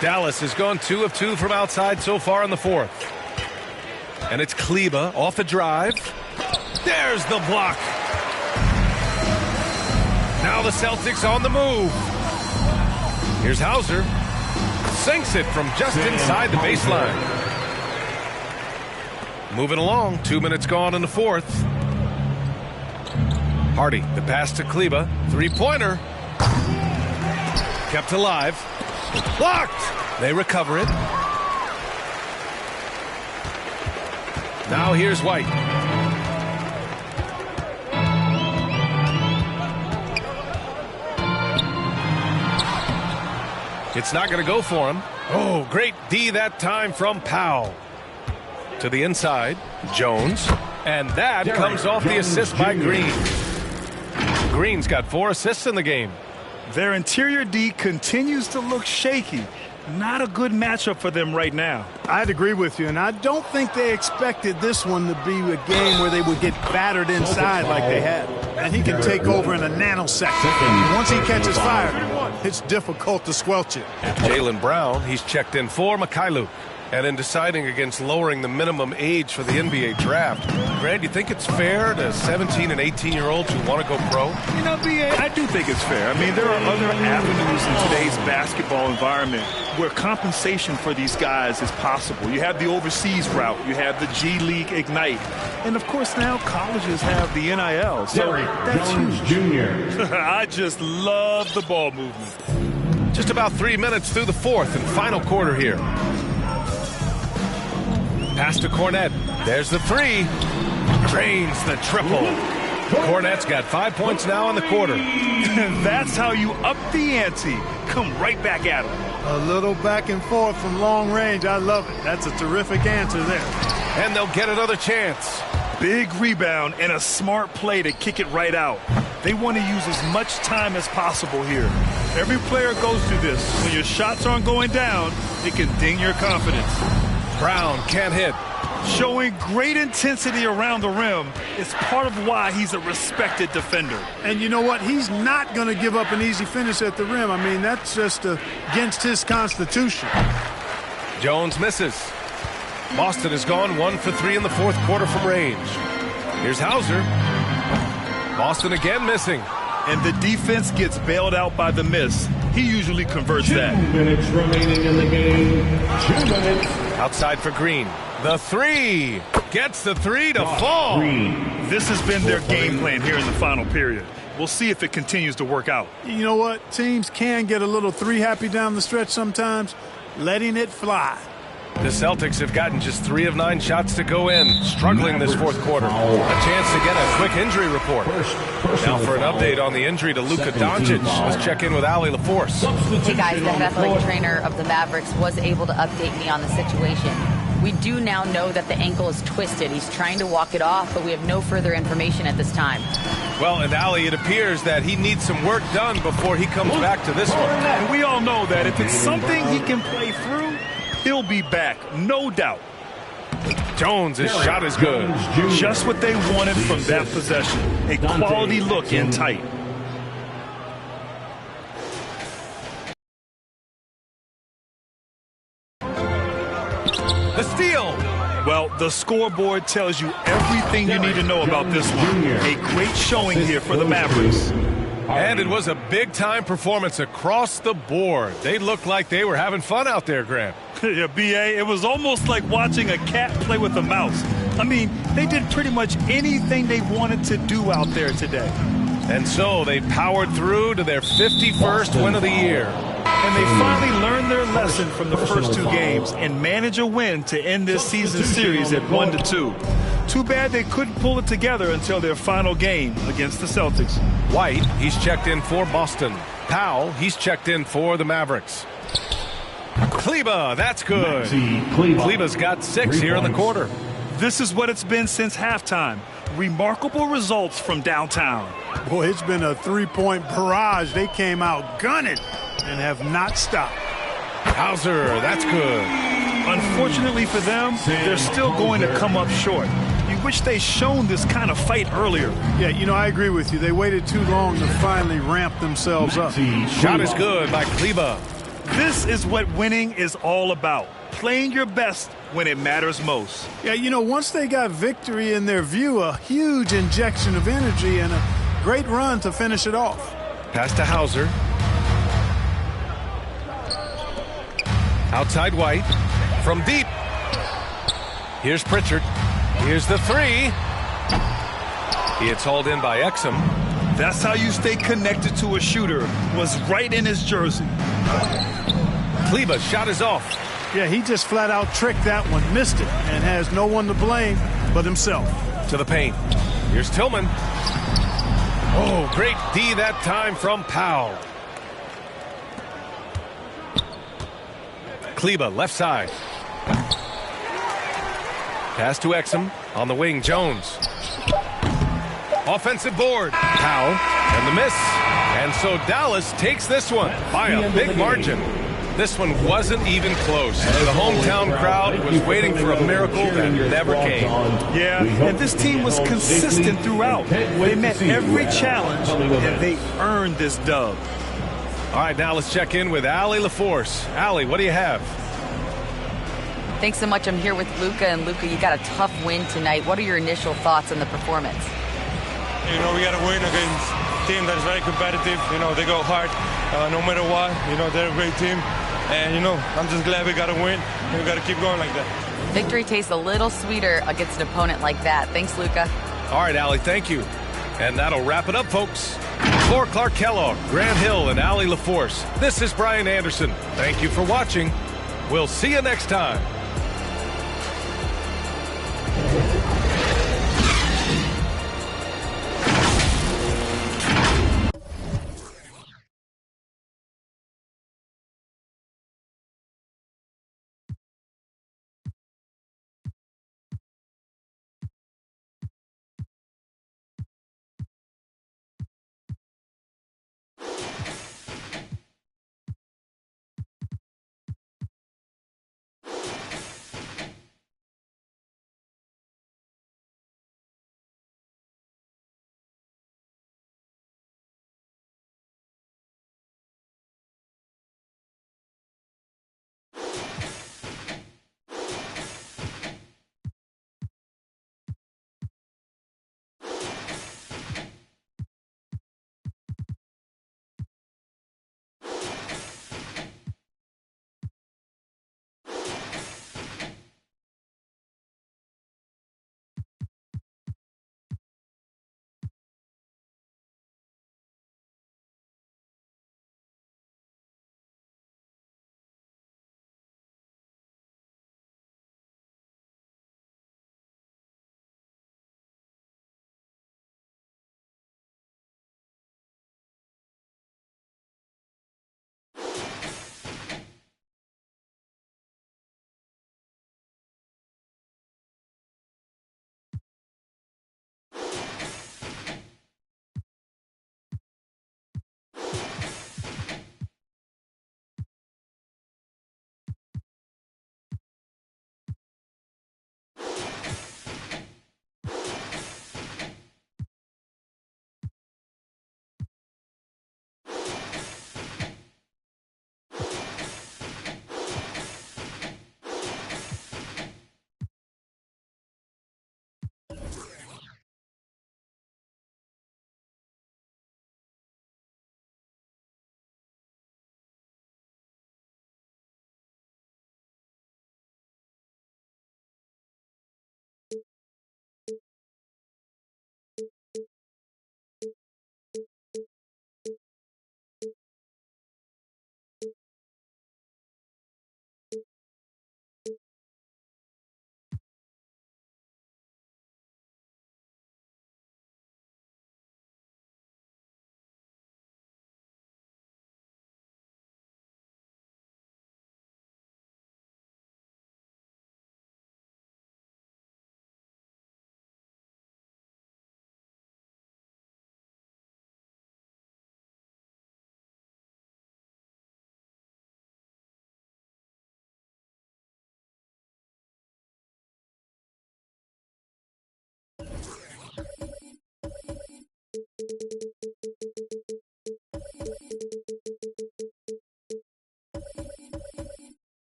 Dallas has gone 2 of 2 from outside so far in the fourth. And it's Kleber off the drive. There's the block. Now the Celtics on the move. Here's Hauser. Sinks it from just inside the baseline. Moving along. 2 minutes gone in the fourth. Hardy, the pass to Kleber. Three-pointer. Kept alive. Blocked. They recover it. Now here's White. It's not going to go for him. Oh, great D that time from Powell. To the inside, Jones. And that comes off the assist by Green. Green's got 4 assists in the game. Their interior D continues to look shaky. Not a good matchup for them right now. I'd agree with you, and I don't think they expected this one to be a game where they would get battered inside like they had. And he can take over in a nanosecond. Once he catches fire, it's difficult to squelch it. Jaylen Brown, he's checked in for Mikhailuk. And in deciding against lowering the minimum age for the NBA draft, Grant, do you think it's fair to 17 and 18-year-olds who want to go pro? BA, I do think it's fair. I mean, there are other avenues in today's basketball environment where compensation for these guys is possible. You have the overseas route. You have the G League Ignite. And, of course, now colleges have the NIL. So that's Jones Jr. I just love the ball movement. Just about 3 minutes through the fourth and final quarter here. Pass to Cornette. There's the three. Drains the triple. Cornette's got 5 points now in the quarter. That's how you up the ante. Come right back at him. A little back and forth from long range. I love it. That's a terrific answer there. And they'll get another chance. Big rebound and a smart play to kick it right out. They want to use as much time as possible here. Every player goes through this. When your shots aren't going down, it can ding your confidence. Brown can't hit. Showing great intensity around the rim is part of why he's a respected defender. And you know what? He's not going to give up an easy finish at the rim. I mean, that's just against his constitution. Jones misses. Boston has gone 1 for 3 in the fourth quarter from range. Here's Hauser. Boston again missing. And the defense gets bailed out by the miss. He usually converts 2 that. minutes remaining in the game. 2 minutes. Outside for Green. The three. Gets the three to fall. This has been their game plan here in the final period. We'll see if it continues to work out. You know what? Teams can get a little three happy down the stretch sometimes, letting it fly. The Celtics have gotten just 3 of 9 shots to go in, struggling this fourth quarter. A chance to get a quick injury report. Now for an update on the injury to Luka Doncic, let's check in with Allie LaForce. Hey guys, the head athletic trainer of the Mavericks was able to update me on the situation. We do now know that the ankle is twisted. He's trying to walk it off, but we have no further information at this time. Well, and Allie, it appears that he needs some work done before he comes back to this one. And we all know that if it's something he can play through, he'll be back, no doubt. Jones, his shot is good. Just what they wanted from that possession. A quality look in tight. The steal. Well, the scoreboard tells you everything you need to know about this one. A great showing here for the Mavericks. And it was a big-time performance across the board. They looked like they were having fun out there, Grant. Yeah, B.A., it was almost like watching a cat play with a mouse. I mean, they did pretty much anything they wanted to do out there today. And so they powered through to their 51st win of the year. And they finally learned their lesson from the first 2 games and managed a win to end this season series at 1-2. Too bad they couldn't pull it together until their final game against the Celtics. White, he's checked in for Boston. Powell, he's checked in for the Mavericks. Kleba, that's good. Kleba's got 6 here in the quarter. This is what it's been since halftime. Remarkable results from downtown. Boy, it's been a three-point barrage. They came out gunning and have not stopped. Hauser, that's good. Unfortunately for them, they're still going to come up short. You wish they shown this kind of fight earlier. Yeah, you know, I agree with you. They waited too long to finally ramp themselves up. Shot is good by Kleba. This is what winning is all about. Playing your best when it matters most. Yeah, you know, once they got victory in their view, a huge injection of energy and a great run to finish it off. Pass to Hauser. Outside White. From deep. Here's Pritchard. Here's the three. It's hauled in by Exum. That's how you stay connected to a shooter. Was right in his jersey. Kleba's shot is off. Yeah, he just flat out tricked that one, missed it, and has no one to blame but himself. To the paint. Here's Tillman. Oh, great D that time from Powell. Kleba, left side. Pass to Exum. On the wing, Jones. Offensive board. Powell. And the miss. And so Dallas takes this one by a big margin. This one wasn't even close. The hometown crowd was waiting for a miracle that never came. Yeah, and this team was consistent throughout. They met every challenge, and they earned this dub. All right, now let's check in with Allie LaForce. Allie, what do you have? Thanks so much. I'm here with Luka, and Luka, you got a tough win tonight. What are your initial thoughts on the performance? You know, we got to win against a team that is very competitive. You know, they go hard no matter what. You know, they're a great team. And, you know, I'm just glad we got to win. And we got to keep going like that. Victory tastes a little sweeter against an opponent like that. Thanks, Luka. All right, Allie, thank you. And that'll wrap it up, folks. For Clark Kellogg, Grant Hill, and Allie LaForce, this is Brian Anderson. Thank you for watching. We'll see you next time.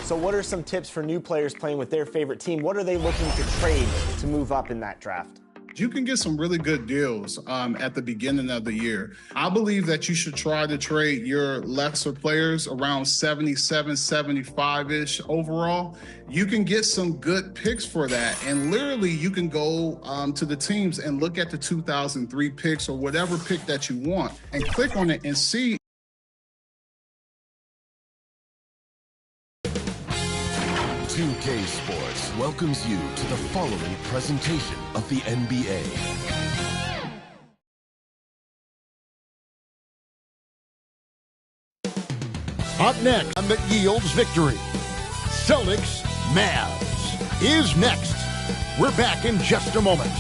So what are some tips for new players playing with their favorite team? What are they looking to trade to move up in that draft? You can get some really good deals at the beginning of the year. I believe that you should try to trade your lesser players around 77, 75-ish overall. You can get some good picks for that. And literally, you can go to the teams and look at the 2003 picks or whatever pick that you want and click on it and see. K Sports welcomes you to the following presentation of the NBA. Up next, and that yields victory. Celtics Mavs is next. We're back in just a moment.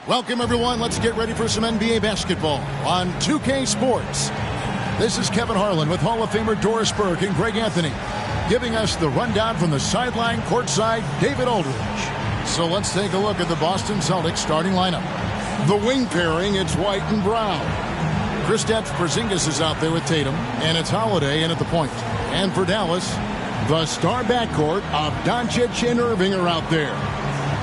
Welcome, everyone. Let's get ready for some NBA basketball on 2K Sports. This is Kevin Harlan with Hall of Famer Doris Burke and Greg Anthony, giving us the rundown from the sideline courtside, David Aldridge. So let's take a look at the Boston Celtics starting lineup. The wing pairing, it's White and Brown. Kristaps Porzingis is out there with Tatum, and it's Holiday in at the point. And for Dallas, the star backcourt of Doncic and Irving are out there.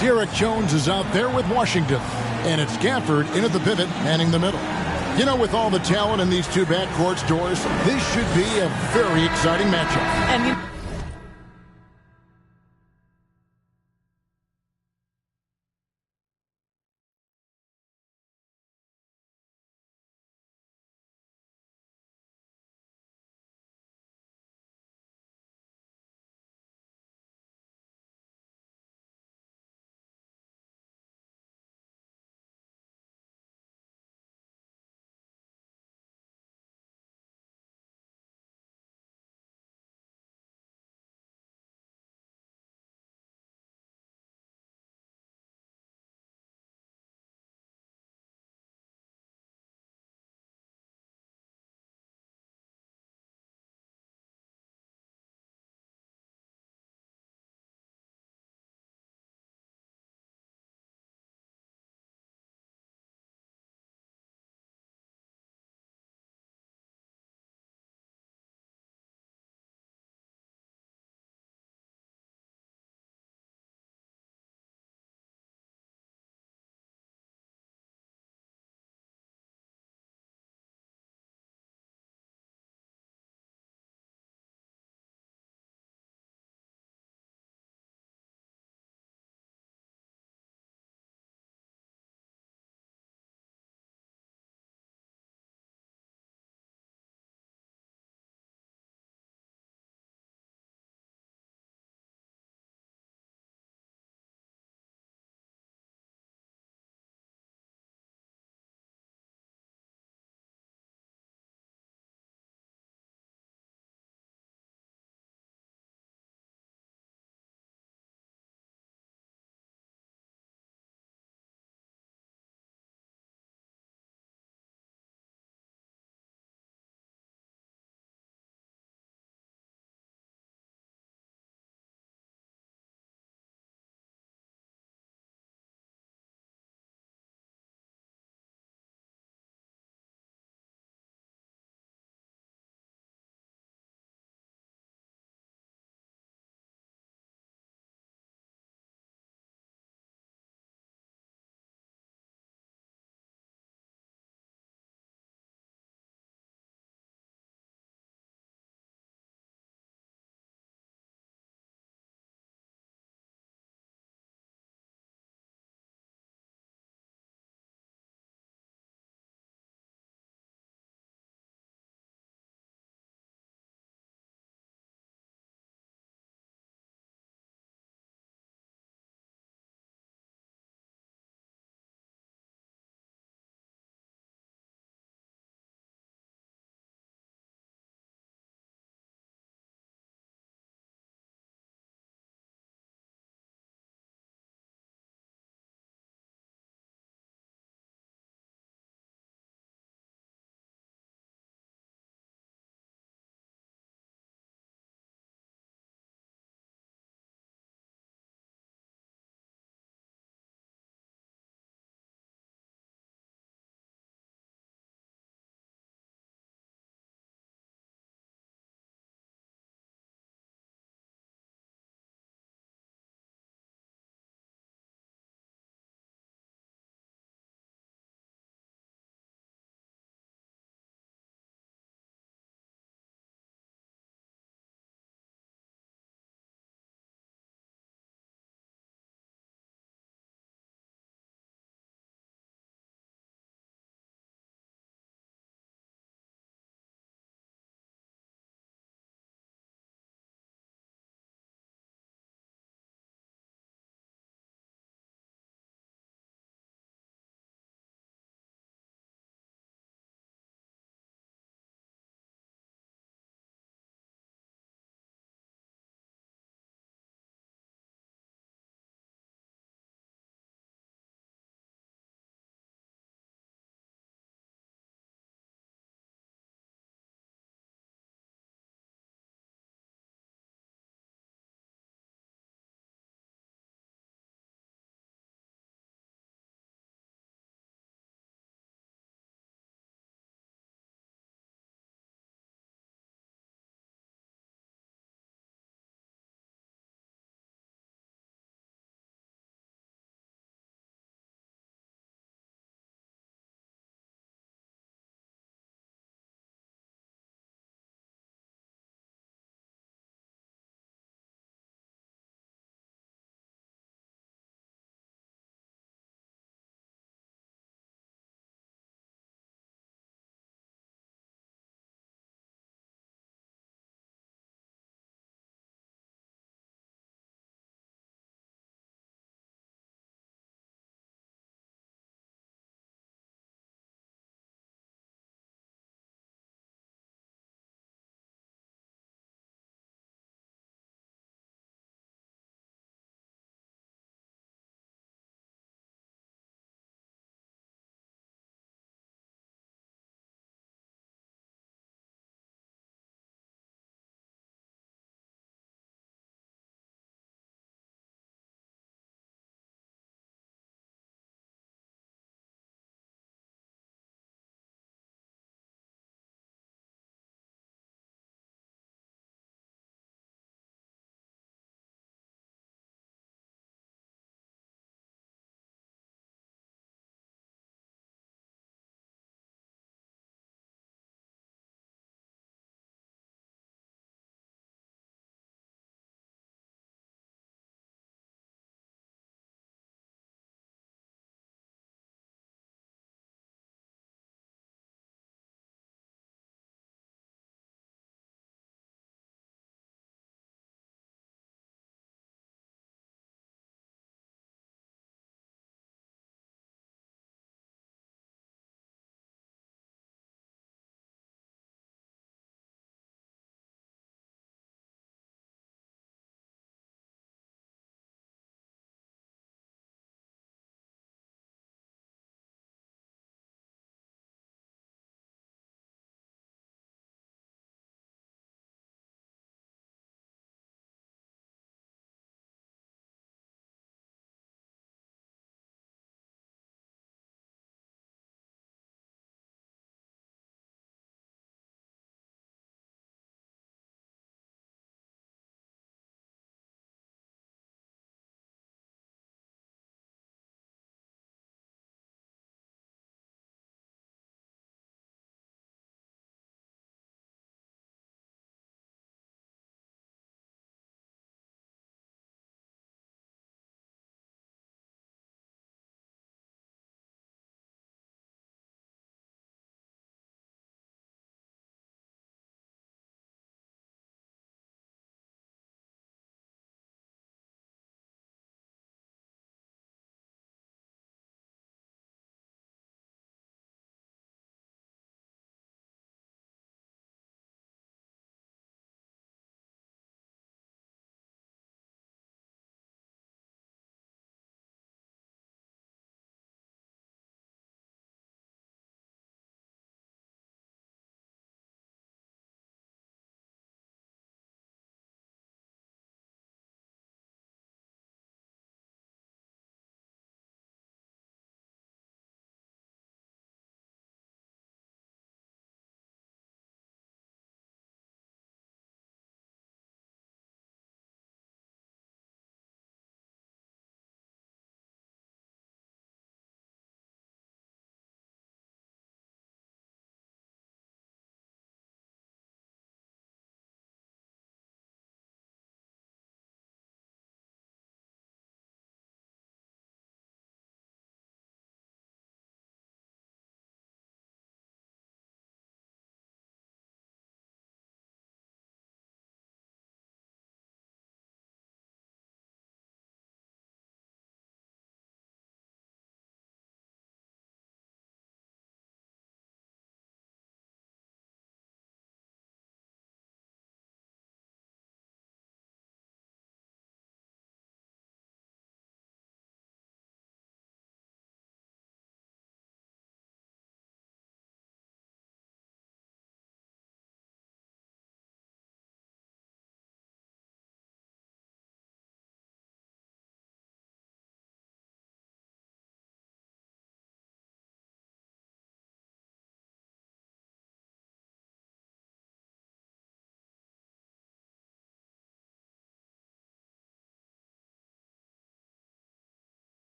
Derek Jones is out there with Washington. And it's Gafford in at the pivot, manning the middle. You know, with all the talent in these two backcourts, Doris, this should be a very exciting matchup. And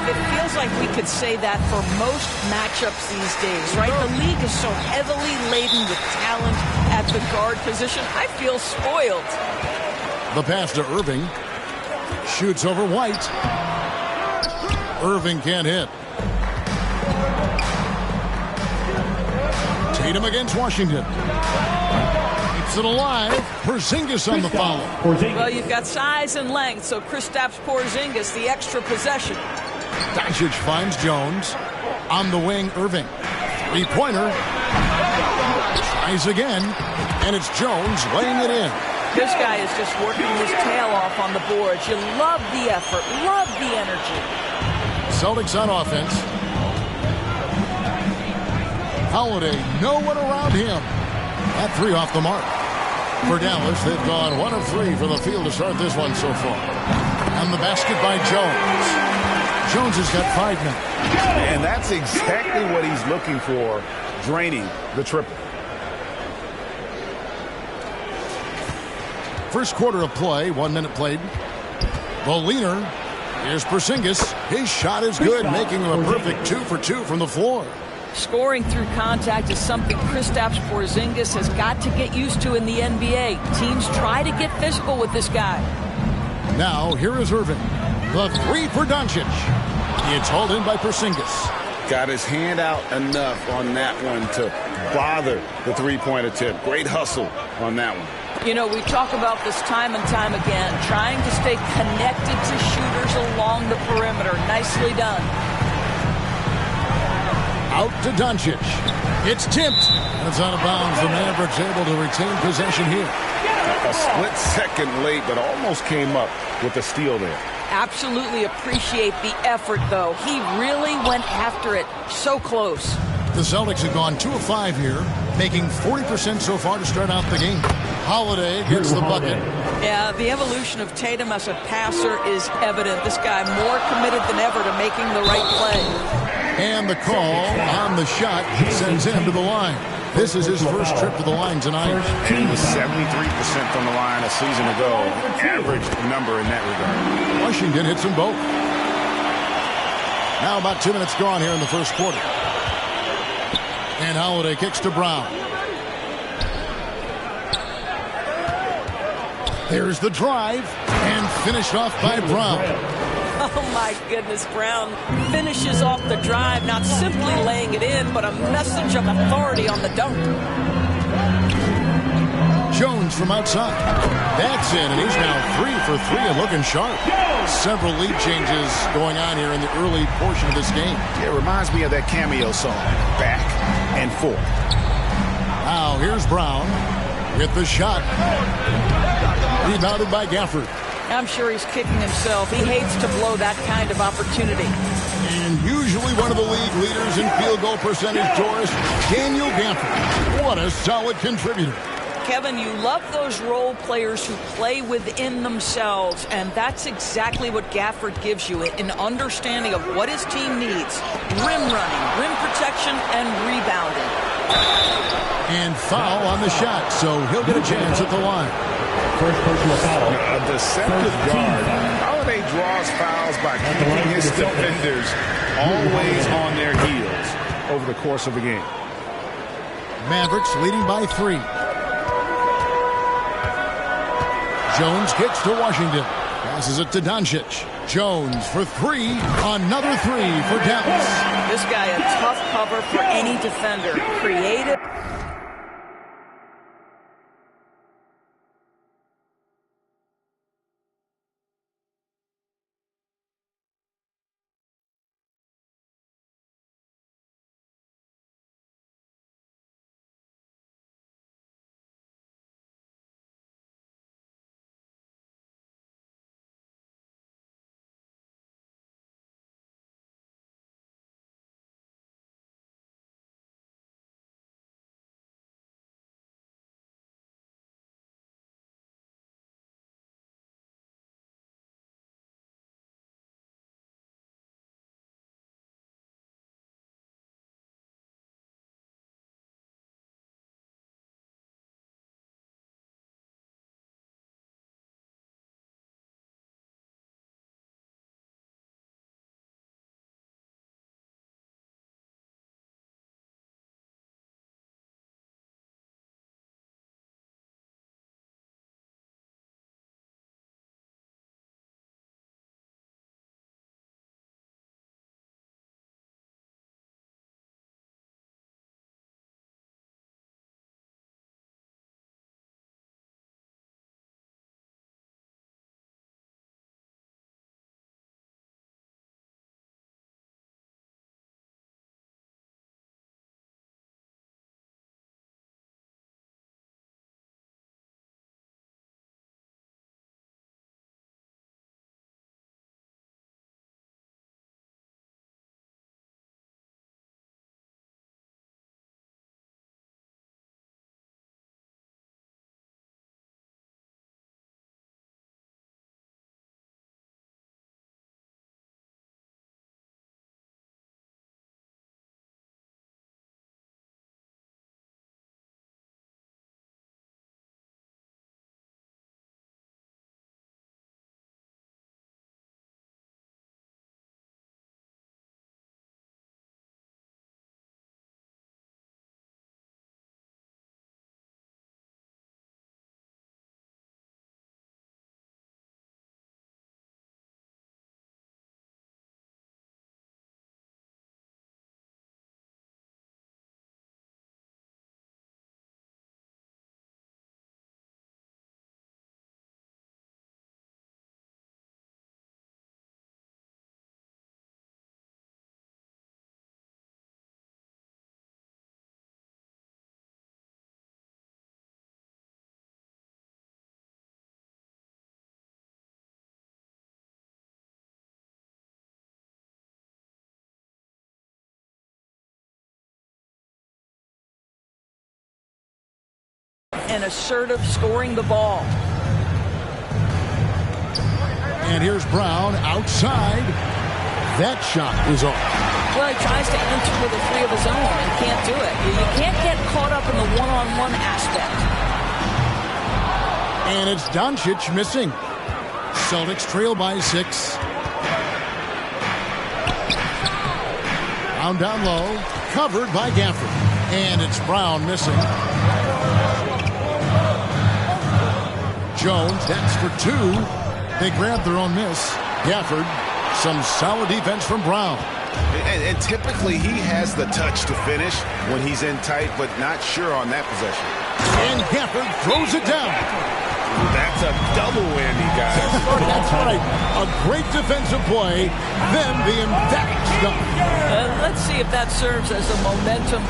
Kev, it feels like we could say that for most matchups these days, right? The league is so heavily laden with talent at the guard position. I feel spoiled. The pass to Irving. Shoots over White. Irving can't hit. Tatum against Washington. Keeps it alive. Porzingis on the foul. Well, you've got size and length, so Kristaps Porzingis, the extra possession. Doncic finds Jones. On the wing, Irving. Three-pointer. Tries again. And it's Jones laying it in. This guy is just working his tail off on the boards. You love the effort, love the energy. Celtics on offense. Holiday, no one around him. That three off the mark. For Dallas, they've gone 1 of 3 from the field to start this one so far. And the basket by Jones. Jones has got 5 now. And that's exactly what he's looking for, draining the triple. First quarter of play, 1 minute played. The leaner. Here's Porzingis. His shot is good, making him a perfect 2 for 2 from the floor. Scoring through contact is something Kristaps Porzingis has got to get used to in the NBA. Teams try to get physical with this guy. Now, here is Irving. The three for Doncic. It's hauled in by Porzingis. Got his hand out enough on that one to bother the three-point attempt. Great hustle on that one. You know, we talk about this time and time again, trying to stay connected to shooters along the perimeter. Nicely done. Out to Doncic. It's tipped. And it's out of bounds. The Mavericks able to retain possession here. A split second late, but almost came up with a steal there. Absolutely appreciate the effort, though. He really went after it. So close. The Celtics have gone 2 of 5 here, making 40% so far to start out the game. Holiday gets the bucket. Yeah, the evolution of Tatum as a passer is evident. This guy more committed than ever to making the right play. And the call on the shot sends him to the line. This is his first trip to the line tonight. He was 73% from the line a season ago. Average number in that regard. Washington hits them both. Now about 2 minutes gone here in the first quarter. And Holiday kicks to Brown. There's the drive, and finished off by Brown. Oh, my goodness, Brown finishes off the drive, not simply laying it in, but a message of authority on the dunk. Jones from outside. That's in, and he's now 3 for 3 and looking sharp. Several lead changes going on here in the early portion of this game. It reminds me of that cameo song, Back and Forth. Now, here's Brown with the shot. Rebounded by Gafford. I'm sure he's kicking himself. He hates to blow that kind of opportunity. And usually one of the league leaders in field goal percentage, Doris, Daniel Gafford. What a solid contributor. Kevin, you love those role players who play within themselves, and that's exactly what Gafford gives you, an understanding of what his team needs. Rim running, rim protection, and rebounding. And foul on the shot, so he'll get a chance at the line. First personal foul. A deceptive guard. Holiday draws fouls by keeping his defenders always on their heels over the course of the game. Mavericks leading by 3. Jones kicks to Washington. Passes it to Doncic. Jones for 3. Another 3 for Dallas. This guy a tough cover for any defender. Creative. and assertive scoring the ball. And here's Brown outside. That shot is off. Well, he tries to enter with a three of his own and can't do it. You can't get caught up in the one-on-one aspect. And it's Doncic missing. Celtics trail by 6. Brown down low, covered by Gafford. And it's Brown missing. Jones, that's for 2. They grab their own miss. Gafford, some solid defense from Brown. And typically he has the touch to finish when he's in tight, but not sure on that possession. And Gafford throws it down. That's a double whammy, guys. That's right. A great defensive play, then the emphatic stop. Let's see if that serves as a momentum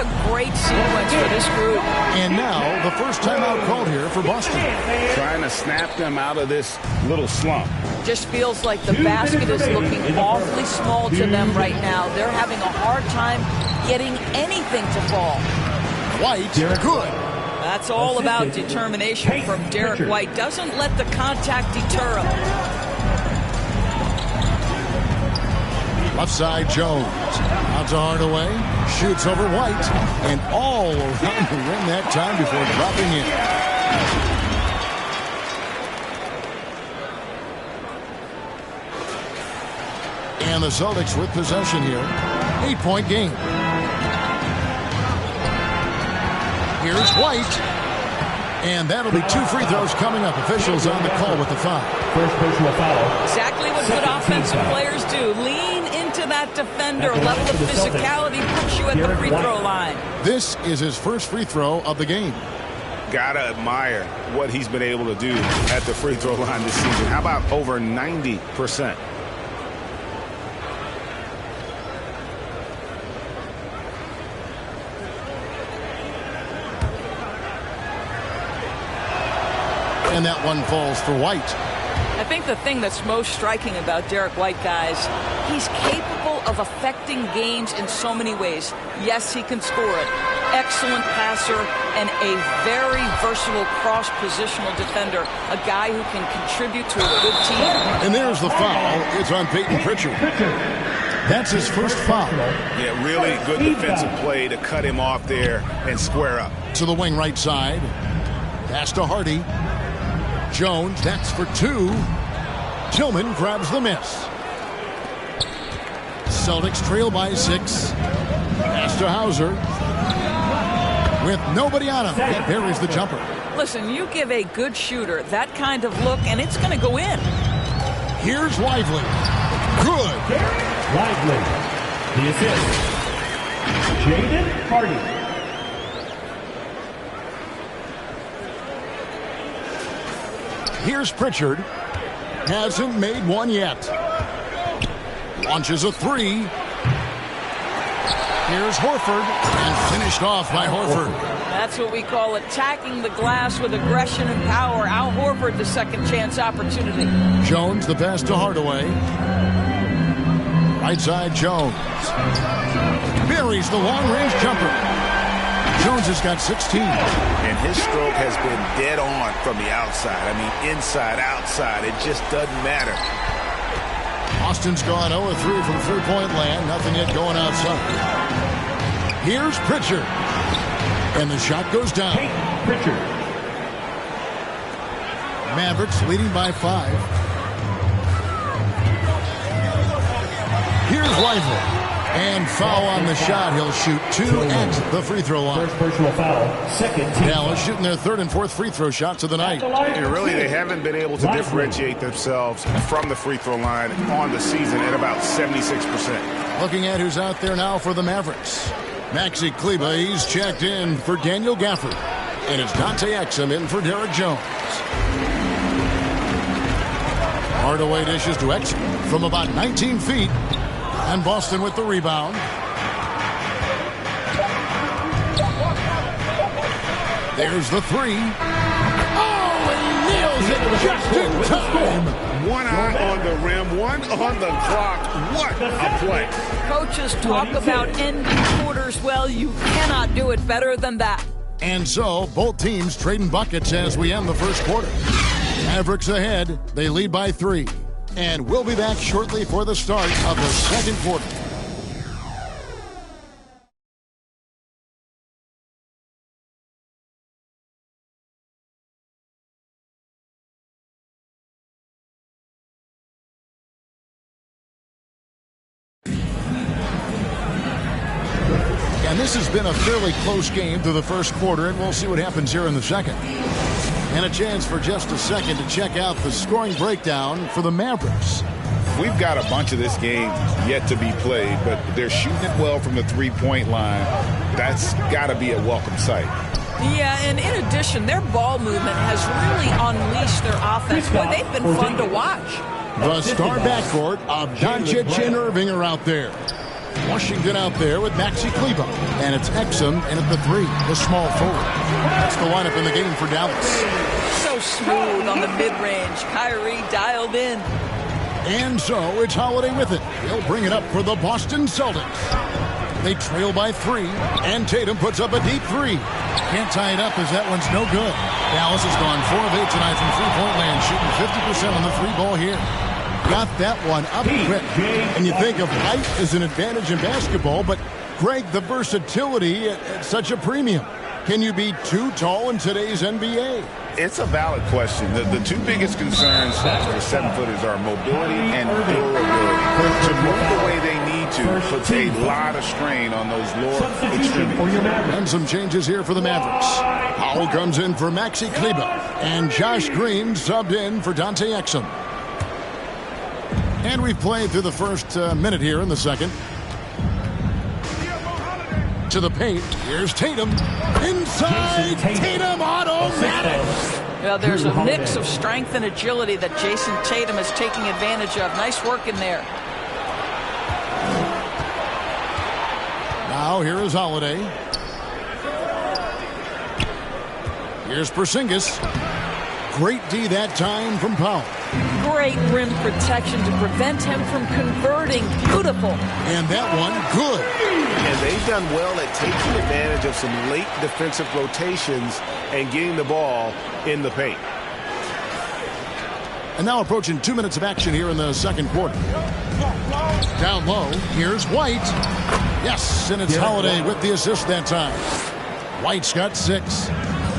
a great sequence for this group. And now the first timeout called here for Boston. Trying to snap them out of this little slump. Just feels like the basket is looking awfully small to them right now. They're having a hard time getting anything to fall. White, good. That's all about determination from Derek White. Doesn't let the contact deter him. Left side, Jones. Out to Hardaway. Shoots over White. And all around the rim that time before dropping in. And the Celtics with possession here. 8-point game. Here's White. And that'll be 2 free throws coming up. Officials on the call with the foul. First personal foul. Exactly what good offensive players do. Lean into that defender. Level of physicality puts you at the free throw line. This is his first free throw of the game. Gotta admire what he's been able to do at the free throw line this season. How about over 90%? And that one falls for White. I think the thing that's most striking about Derek White, guys, he's capable of affecting games in so many ways. Yes, he can score it. Excellent passer and a very versatile cross-positional defender. A guy who can contribute to a good team. And there's the foul. It's on Peyton Pritchard. That's his first foul. Yeah, really good defensive play to cut him off there and square up. To the wing right side. Pass to Hardy. Jones, that's for 2. Tillman grabs the miss. Celtics trail by 6. Pass to Hauser. With nobody on him, he buries the jumper. Listen, you give a good shooter that kind of look, and it's going to go in. Here's Lively. Good. Lively. The assist. Jaden Hardy. Here's Pritchard. Hasn't made one yet. Launches a 3. Here's Horford. And finished off by Horford. That's what we call attacking the glass with aggression and power. Al Horford, the second chance opportunity. Jones, the pass to Hardaway. Right side, Jones. Buries the long-range jumper. Jones has got 16. And his stroke has been dead on from the outside. I mean, inside, outside. It just doesn't matter. Austin's gone 0-3 from three-point land. Nothing yet going outside. Here's Pritchard. And the shot goes down. Pritchard. Mavericks leading by 5. Here's Lively. And foul on the shot. He'll shoot 2 at the free throw line. First personal foul. Second team. Dallas shooting their 3rd and 4th free throw shots of the night. And really, they haven't been able to differentiate themselves from the free throw line on the season at about 76%. Looking at who's out there now for the Mavericks. Maxi Kleber, he's checked in for Daniel Gafford. And it's Dante Exum in for Derek Jones. Hardaway dishes to Exum from about 19 feet. And Boston with the rebound. There's the 3. Oh, and he nails it just in time. One eye on the rim, one on the clock. What a play. Coaches talk about ending quarters. Well, you cannot do it better than that. And so, both teams trading buckets as we end the first quarter. Mavericks ahead. They lead by 3. And we'll be back shortly for the start of the second quarter. And this has been a fairly close game through the first quarter, and we'll see what happens here in the second. And a chance for just a second to check out the scoring breakdown for the Mavericks. We've got a bunch of this game yet to be played, but they're shooting it well from the three-point line. That's got to be a welcome sight. Yeah, and in addition, their ball movement has really unleashed their offense. Boy, they've been fun to watch. The star backcourt of Doncic and Irving are out there. Washington out there with Maxi Kleber. And it's Exum in at the 3, the small forward. That's the lineup in the game for Dallas. So smooth on the mid-range. Kyrie dialed in. And so it's Holiday with it. He'll bring it up for the Boston Celtics. They trail by 3, and Tatum puts up a deep 3. Can't tie it up as that one's no good. Dallas has gone 4 of 8 tonight from three-point land, shooting 50% on the 3-ball here. Got that one up quick. And you think of height as an advantage in basketball, but Greg, the versatility at such a premium. Can you be too tall in today's NBA? It's a valid question. The two biggest concerns for the 7-footers are mobility and durability. To move the way they need to puts a lot of strain on those lower extremities. And some changes here for the Mavericks. Powell comes in for Maxi Kleber, and Josh Green subbed in for Dante Exum. And we've played through the first minute here in the second. To the paint. Here's Tatum. Inside. Tatum automatic. Well, there's a mix of strength and agility that Jason Tatum is taking advantage of. Nice work in there. Now here is Holiday. Here's Porzingis. Great D that time from Powell. Great rim protection to prevent him from converting. Beautiful. And that one, good. And they've done well at taking advantage of some late defensive rotations and getting the ball in the paint. And now approaching 2 minutes of action here in the second quarter. Down low, here's White. Yes, and it's Holiday with the assist that time. White's got 6.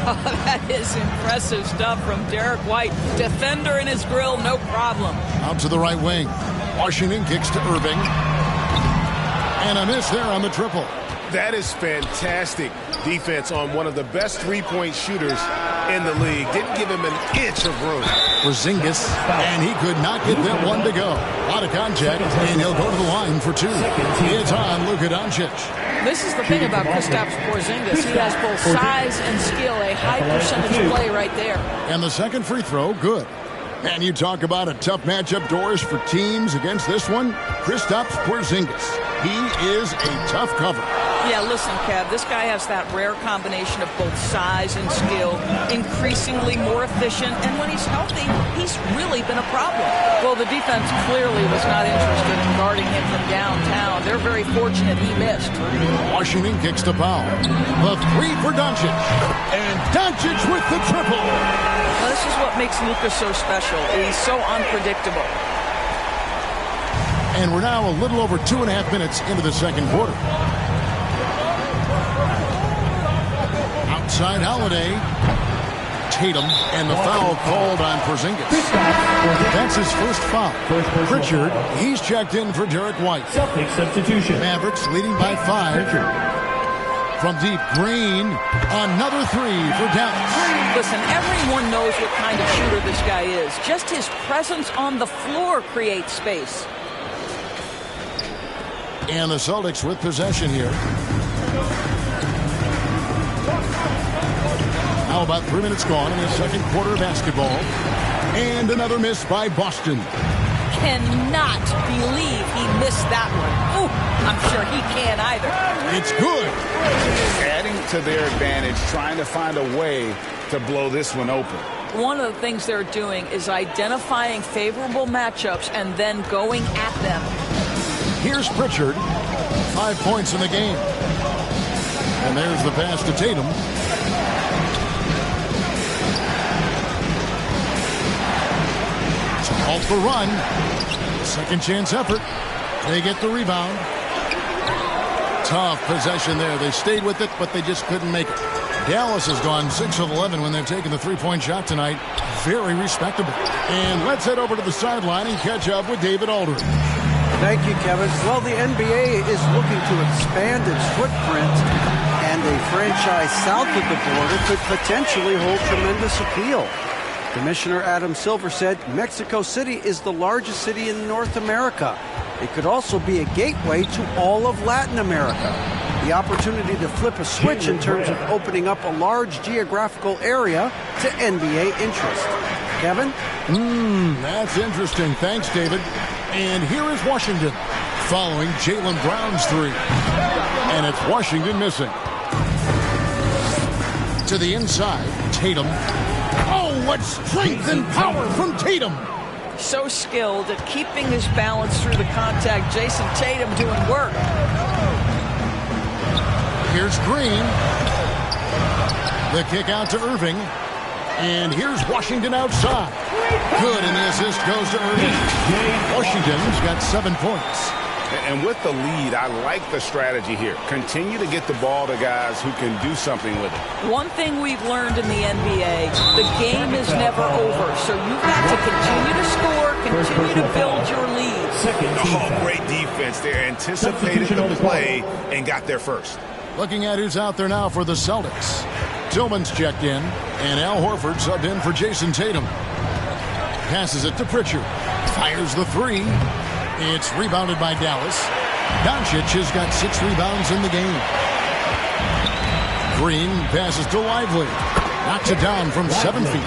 Oh, that is impressive stuff from Derek White. Defender in his grill, no problem. Out to the right wing. Washington kicks to Irving. And a miss there on the triple. That is fantastic defense on one of the best three-point shooters in the league. Didn't give him an inch of room. Porzingis, and he could not get that one to go. A lot of contact, and he'll go to the line for 2. It's on Luka Doncic. This is the thing about Kristaps Porzingis. He has both size and skill, a high percentage play right there. And the second free throw, good. And you talk about a tough matchup, Doris, for teams against this one. Kristaps Porzingis. He is a tough cover. Yeah, listen, Kev, this guy has that rare combination of both size and skill, increasingly more efficient, and when he's healthy, he's really been a problem. Well, the defense clearly was not interested in guarding him from downtown. They're very fortunate he missed. Washington kicks to Powell. The 3 for Doncic. And Doncic with the triple. Now, this is what makes Luka so special. He's so unpredictable. And we're now a little over 2.5 minutes into the second quarter. Outside Holiday. Tatum, and the foul called on Porzingis. That's his first foul. Pritchard, he's checked in for Derek White. Celtics substitution. Mavericks leading by 5. From deep, Green, another 3 for Dallas. Listen, everyone knows what kind of shooter this guy is. Just his presence on the floor creates space. And the Celtics with possession here. Now about 3 minutes gone in the second quarter of basketball. And another miss by Boston. Cannot believe he missed that one. Ooh, I'm sure he can't either. It's good. Adding to their advantage, trying to find a way to blow this one open. One of the things they're doing is identifying favorable matchups and then going at them. Here's Pritchard. 5 points in the game. And there's the pass to Tatum. Called for run. Second chance effort. They get the rebound. Tough possession there. They stayed with it, but they just couldn't make it. Dallas has gone 6 of 11 when they've taken the three-point shot tonight. Very respectable. And let's head over to the sideline and catch up with David Aldridge. Thank you, Kevin. Well, the NBA is looking to expand its footprint, and a franchise south of the border could potentially hold tremendous appeal. Commissioner Adam Silver said Mexico City is the largest city in North America. It could also be a gateway to all of Latin America. The opportunity to flip a switch in terms of opening up a large geographical area to NBA interest. Kevin? That's interesting. Thanks, David. And here is Washington. following Jaylen Brown's three. And it's Washington missing. To the inside, Tatum. Oh, what strength and power from Tatum. So skilled at keeping his balance through the contact. Jason Tatum doing work. Here's Green. The kick out to Irving. And here's Washington outside. Good, and the assist goes to Irving. Washington's got 7 points. And with the lead, I like the strategy here. Continue to get the ball to guys who can do something with it. One thing we've learned in the NBA, the game is never over. So you've got to continue to score, continue to build your lead. Oh, great defense there. Anticipated the play and got there first. Looking at who's out there now for the Celtics. Tillman's checked in, and Al Horford subbed in for Jason Tatum. Passes it to Pritchard. Fires the three. It's rebounded by Dallas. Doncic has got 6 rebounds in the game. Green passes to Lively. Knocks it down from 7 feet.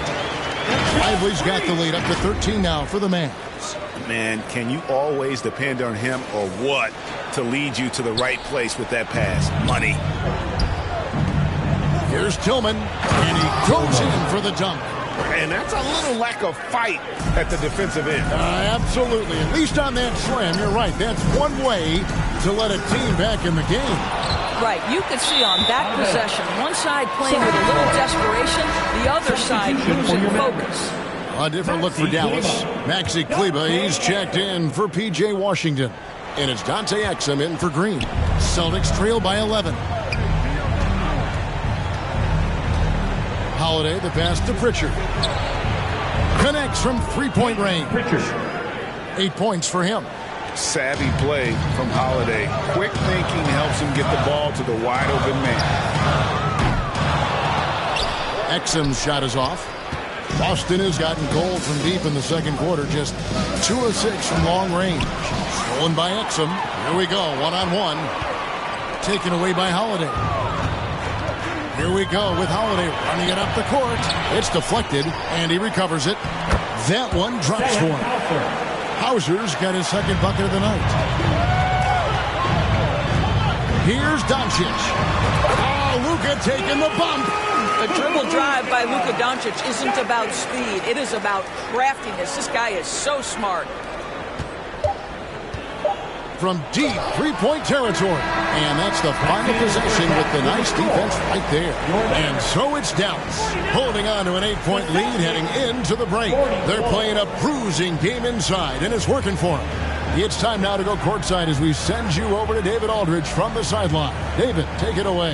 Lively's got the lead up to 13 now for the Mavs. Man, can you always depend on him or what to lead you to the right place with that pass? Money. Here's Tillman, and he goes in for the dunk. And that's a little lack of fight at the defensive end. Absolutely. At least on that slam, you're right. That's one way to let a team back in the game. Right. You could see on that possession, one side playing with a little desperation, the other side losing focus. A different look for Dallas. Maxi Kleber, he's checked in for P.J. Washington. And it's Dante Exum in for Green. Celtics trail by 11. Holiday, the pass to Pritchard. Connects from three-point range. 8 points for him. Savvy play from Holiday. Quick thinking helps him get the ball to the wide-open man. Exum's shot is off. Boston has gotten cold from deep in the second quarter. Just 2 of 6 from long range. Stolen by Exum. Here we go, one-on-one. Taken away by Holiday. Here we go with Holiday running it up the court. It's deflected, and he recovers it. That one drops for him. Hauser's got his second bucket of the night. Here's Doncic. Oh, Luka taking the bump. The dribble drive by Luka Doncic isn't about speed. It is about craftiness. This guy is so smart. From deep three-point territory. And that's the final possession with the nice defense right there. And so it's Dallas holding on to an 8-point lead heading into the break. They're playing a bruising game inside, and it's working for them. It's time now to go courtside as we send you over to David Aldridge from the sideline. David, take it away.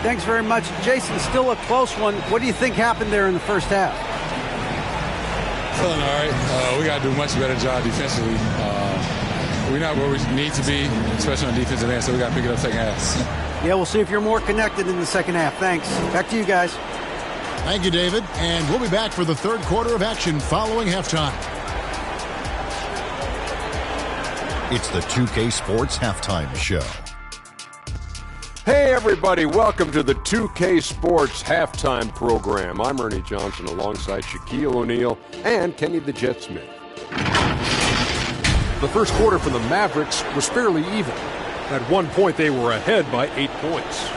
Thanks very much. Jason, still a close one. What do you think happened there in the first half? Feeling all right. We got to do a much better job defensively. We're not where we need to be, especially on defensive end, so we got to pick it up second half. Yeah, we'll see if you're more connected in the second half. Thanks. Back to you guys. Thank you, David. And we'll be back for the third quarter of action following halftime. It's the 2K Sports Halftime Show. Hey, everybody. Welcome to the 2K Sports Halftime Program. I'm Ernie Johnson alongside Shaquille O'Neal and Kenny the Jet Smith. The first quarter for the Mavericks was fairly even. At one point, they were ahead by 8 points.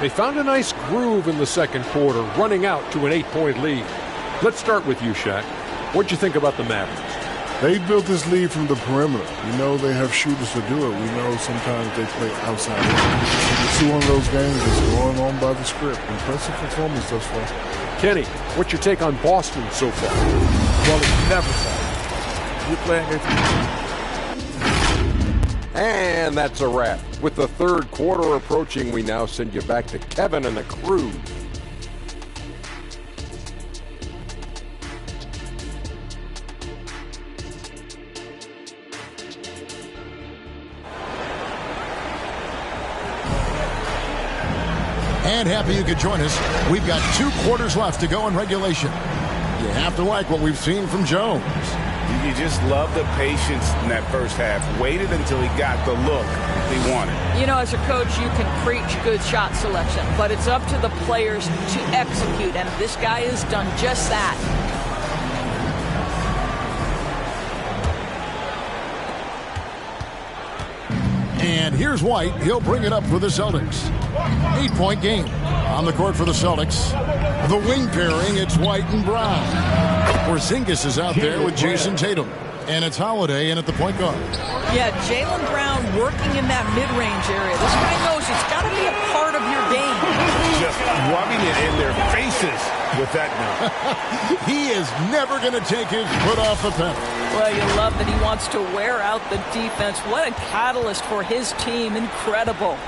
They found a nice groove in the second quarter, running out to an 8-point lead. Let's start with you, Shaq. What'd you think about the Mavericks? They built this lead from the perimeter. We know they have shooters to do it. We know sometimes they play outside. It's one of those games that's going on by the script. Impressive performance thus far. Kenny, what's your take on Boston so far? Well, it's never far. You're playing it. And that's a wrap. With the third quarter approaching, we now send you back to Kevin and the crew. And happy you could join us. We've got 2 quarters left to go in regulation. You have to like what we've seen from Jones. You just love the patience in that first half. Waited until he got the look he wanted. You know, as a coach, you can preach good shot selection, but it's up to the players to execute, and this guy has done just that. And here's White. He'll bring it up for the Celtics. 8-point game. On the court for the Celtics. The wing pairing, it's White and Brown. Porzingis is out there with Jason Tatum. And it's Holiday in at the point guard. Yeah, Jaylen Brown working in that mid-range area. This guy knows it's got to be a part of your game. Just rubbing it in their faces with that now. He is never going to take his foot off the pedal. Well, you love that he wants to wear out the defense. What a catalyst for his team. Incredible.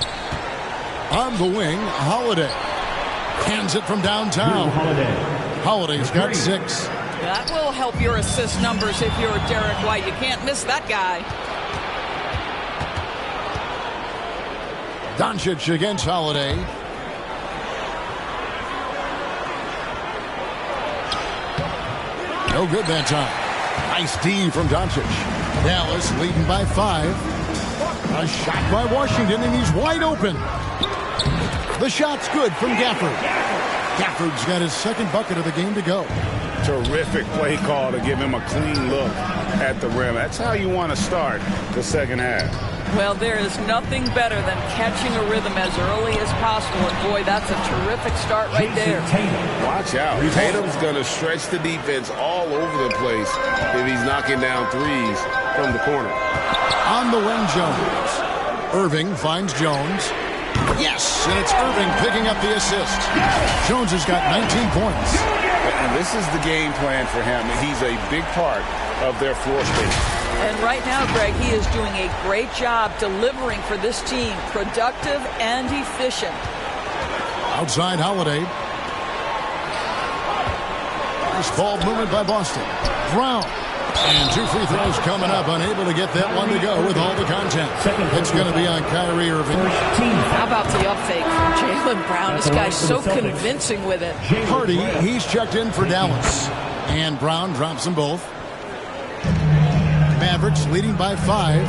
On the wing, Holiday. Hands it from downtown. Holiday's got 6. That will help your assist numbers if you're Derek White. You can't miss that guy. Doncic against Holiday. No good that time. Nice D from Doncic. Dallas leading by 5. A shot by Washington, and he's wide open. The shot's good from Gafford. Gafford's got his second bucket of the game to go. Terrific play call to give him a clean look at the rim. That's how you want to start the second half. Well, there is nothing better than catching a rhythm as early as possible. And, boy, that's a terrific start right there. Watch out. Tatum's going to stretch the defense all over the place if he's knocking down threes from the corner. On the wing, Jones. Irving finds Jones. Yes, and it's Irving picking up the assist. Jones has got 19 points. And this is the game plan for him. He's a big part of their floor space. And right now, Greg, he is doing a great job delivering for this team. Productive and efficient. Outside Holiday. Nice ball movement by Boston. Brown. And 2 free throws coming up. Unable to get that one to go with all the content. It's going to be on Kyrie Irving. How about the up fake from Jaylen Brown? This guy's so convincing with it. Hardy, he's checked in for Dallas. And Brown drops them both. Mavericks leading by 5.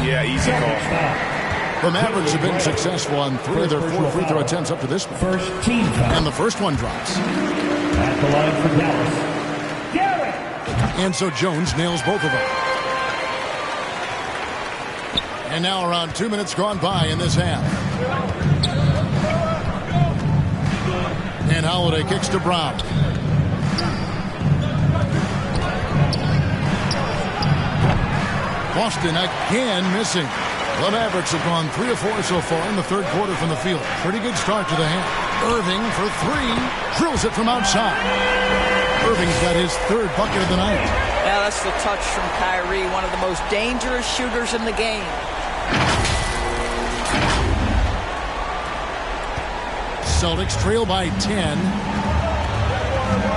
Yeah, easy call. The Mavericks have been successful on 3 of their 4 free throw attempts up to this point. And the first one drops. At the line for Dallas, Garrett. And so Jones nails both of them. And now around 2 minutes gone by in this half. And Holiday kicks to Brown. Boston again missing. The Mavericks have gone 3 of 4 so far in the third quarter from the field. Pretty good start to the half. Irving for 3. Drills it from outside. Irving's got his 3rd bucket of the night. Yeah, that's the touch from Kyrie, one of the most dangerous shooters in the game. Celtics trail by 10.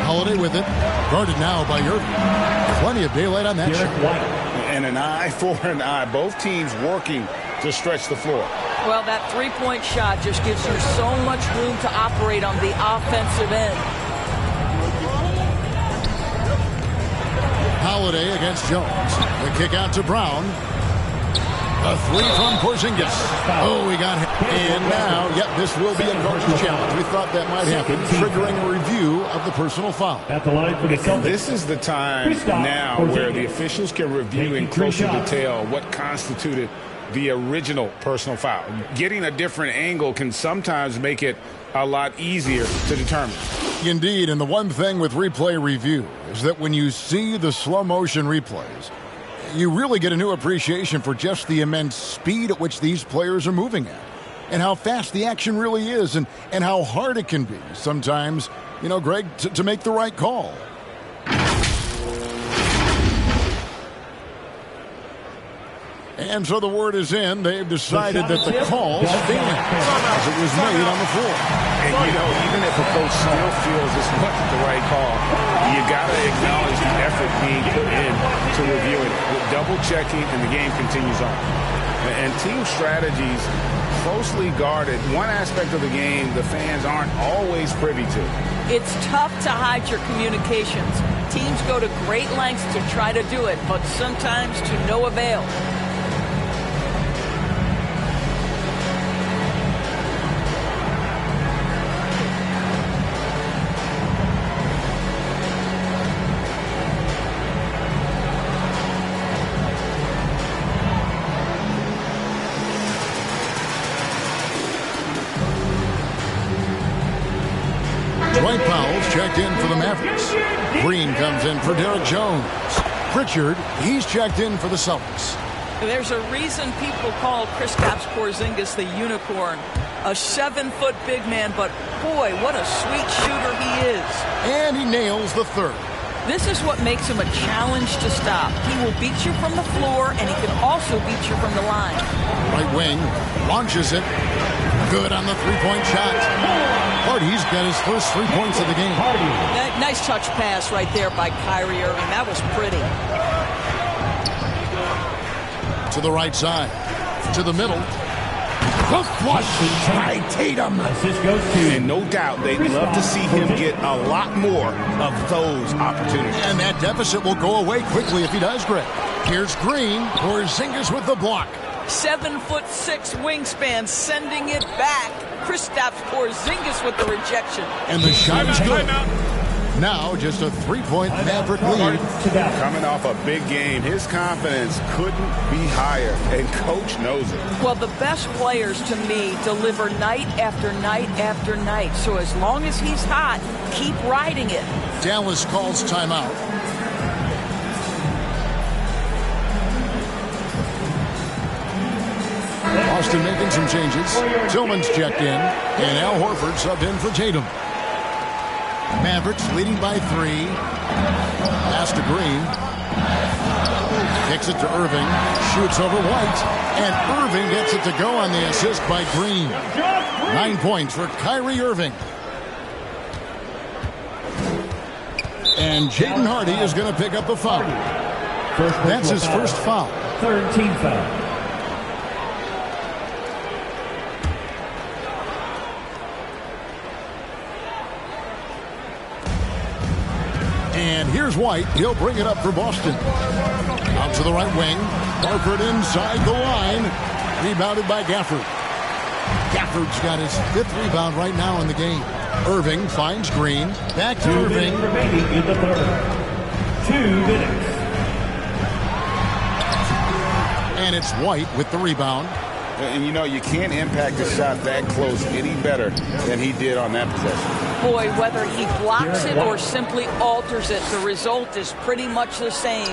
Holiday with it. Guarded now by Irving. Plenty of daylight on that shot. And an eye for an eye. Both teams working to stretch the floor. Well, that three-point shot just gives you so much room to operate on the offensive end. Holiday against Jones. The kick out to Brown. A 3 from Porzingis. Oh, we got him. And now, this will be a coach's challenge. We thought that might happen, triggering a review of the personal foul. At the line for the Celtics. This is the time now where the officials can review in closer detail what constituted the original personal foul. Getting a different angle can sometimes make it a lot easier to determine. Indeed, and the one thing with replay review is that when you see the slow motion replays, you really get a new appreciation for just the immense speed at which these players are moving at, and how fast the action really is, and how hard it can be sometimes, Greg, to make the right call. And so the word is in. They've decided that the call stands as it was made on the floor. And, even if a coach still feels this wasn't the right call, you got to acknowledge the effort being put in to reviewing it, with double-checking, and the game continues on. And team strategies closely guarded. One aspect of the game the fans aren't always privy to. It's tough to hide your communications. Teams go to great lengths to try to do it, but sometimes to no avail. Dwight Powell's checked in for the Mavericks. Green comes in for Derek Jones. Pritchard, he's checked in for the Celtics. There's a reason people call Kristaps Porzingis the unicorn. A 7-foot big man, but boy, what a sweet shooter he is. And he nails the third. This is what makes him a challenge to stop. He will beat you from the floor, and he can also beat you from the line. Right wing, launches it. Good on the three-point shot. Hardy's got his first 3 points of the game. Nice touch pass right there by Kyrie Irving. That was pretty. To the right side. To the middle. The flush by Tatum. And no doubt they'd love to see him get a lot more of those opportunities. And that deficit will go away quickly if he does, Greg. Here's Green. Porzingis with the block. 7'6" wingspan, sending it back. Kristaps Porzingis with the rejection. And the shot is good. Now just a 3-point Maverick lead. Coming off a big game, his confidence couldn't be higher, and coach knows it. Well, the best players to me deliver night after night after night. So as long as he's hot, keep riding it. Dallas calls timeout. Austin making some changes. Tillman's checked in, and Al Horford subbed in for Tatum. Mavericks leading by 3. Pass to Green. Kicks it to Irving. Shoots over White. And Irving gets it to go on the assist by Green. 9 points for Kyrie Irving. And Jaden Hardy is going to pick up a foul. That's his first foul. Third team foul. And here's White. He'll bring it up for Boston. Out to the right wing. Horford inside the line. Rebounded by Gafford. Gafford's got his 5th rebound right now in the game. Irving finds Green. Back to Irving. Remaining in the third. 2 minutes. And it's White with the rebound. And you know, you can't impact a shot that close any better than he did on that possession. Boy, whether he blocks it or simply alters it, the result is pretty much the same.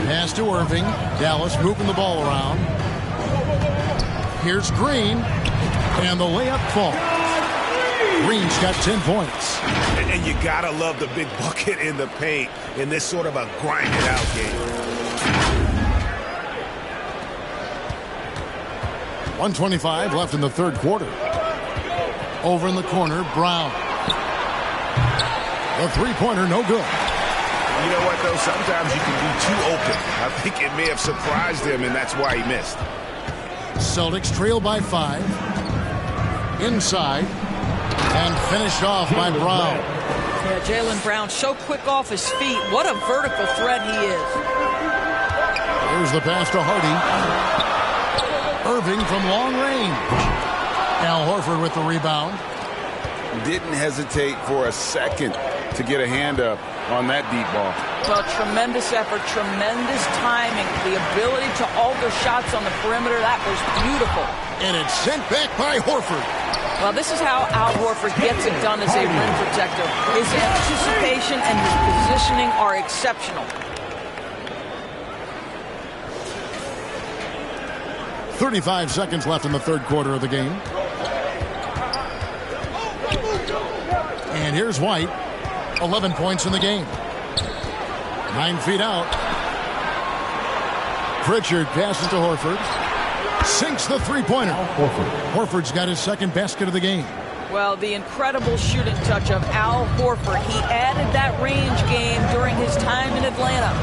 Pass to Irving. Dallas moving the ball around. Here's Green. And the layup falls. Green's got 10 points. And you gotta love the big bucket in the paint in this sort of a grinded out game. 1:25 left in the third quarter. Over in the corner, Brown. The three-pointer, no good. You know what, though? Sometimes you can be too open. I think it may have surprised him, and that's why he missed. Celtics trail by 5. Inside. And finished off by Brown. Yeah, Jaylen Brown so quick off his feet. What a vertical threat he is. Here's the pass to Hardy. Irving from long range. Al Horford with the rebound. Didn't hesitate for a second to get a hand up on that deep ball. Well, tremendous effort, tremendous timing, the ability to alter shots on the perimeter. That was beautiful. And it's sent back by Horford. Well, this is how Al Horford gets it done as a rim protector. His anticipation and his positioning are exceptional. 35 seconds left in the third quarter of the game. And here's White. 11 points in the game. 9 feet out. Pritchard passes to Horford. Sinks the three-pointer. Horford's got his second basket of the game. Well, the incredible shooting touch of Al Horford. He added that range game during his time in Atlanta.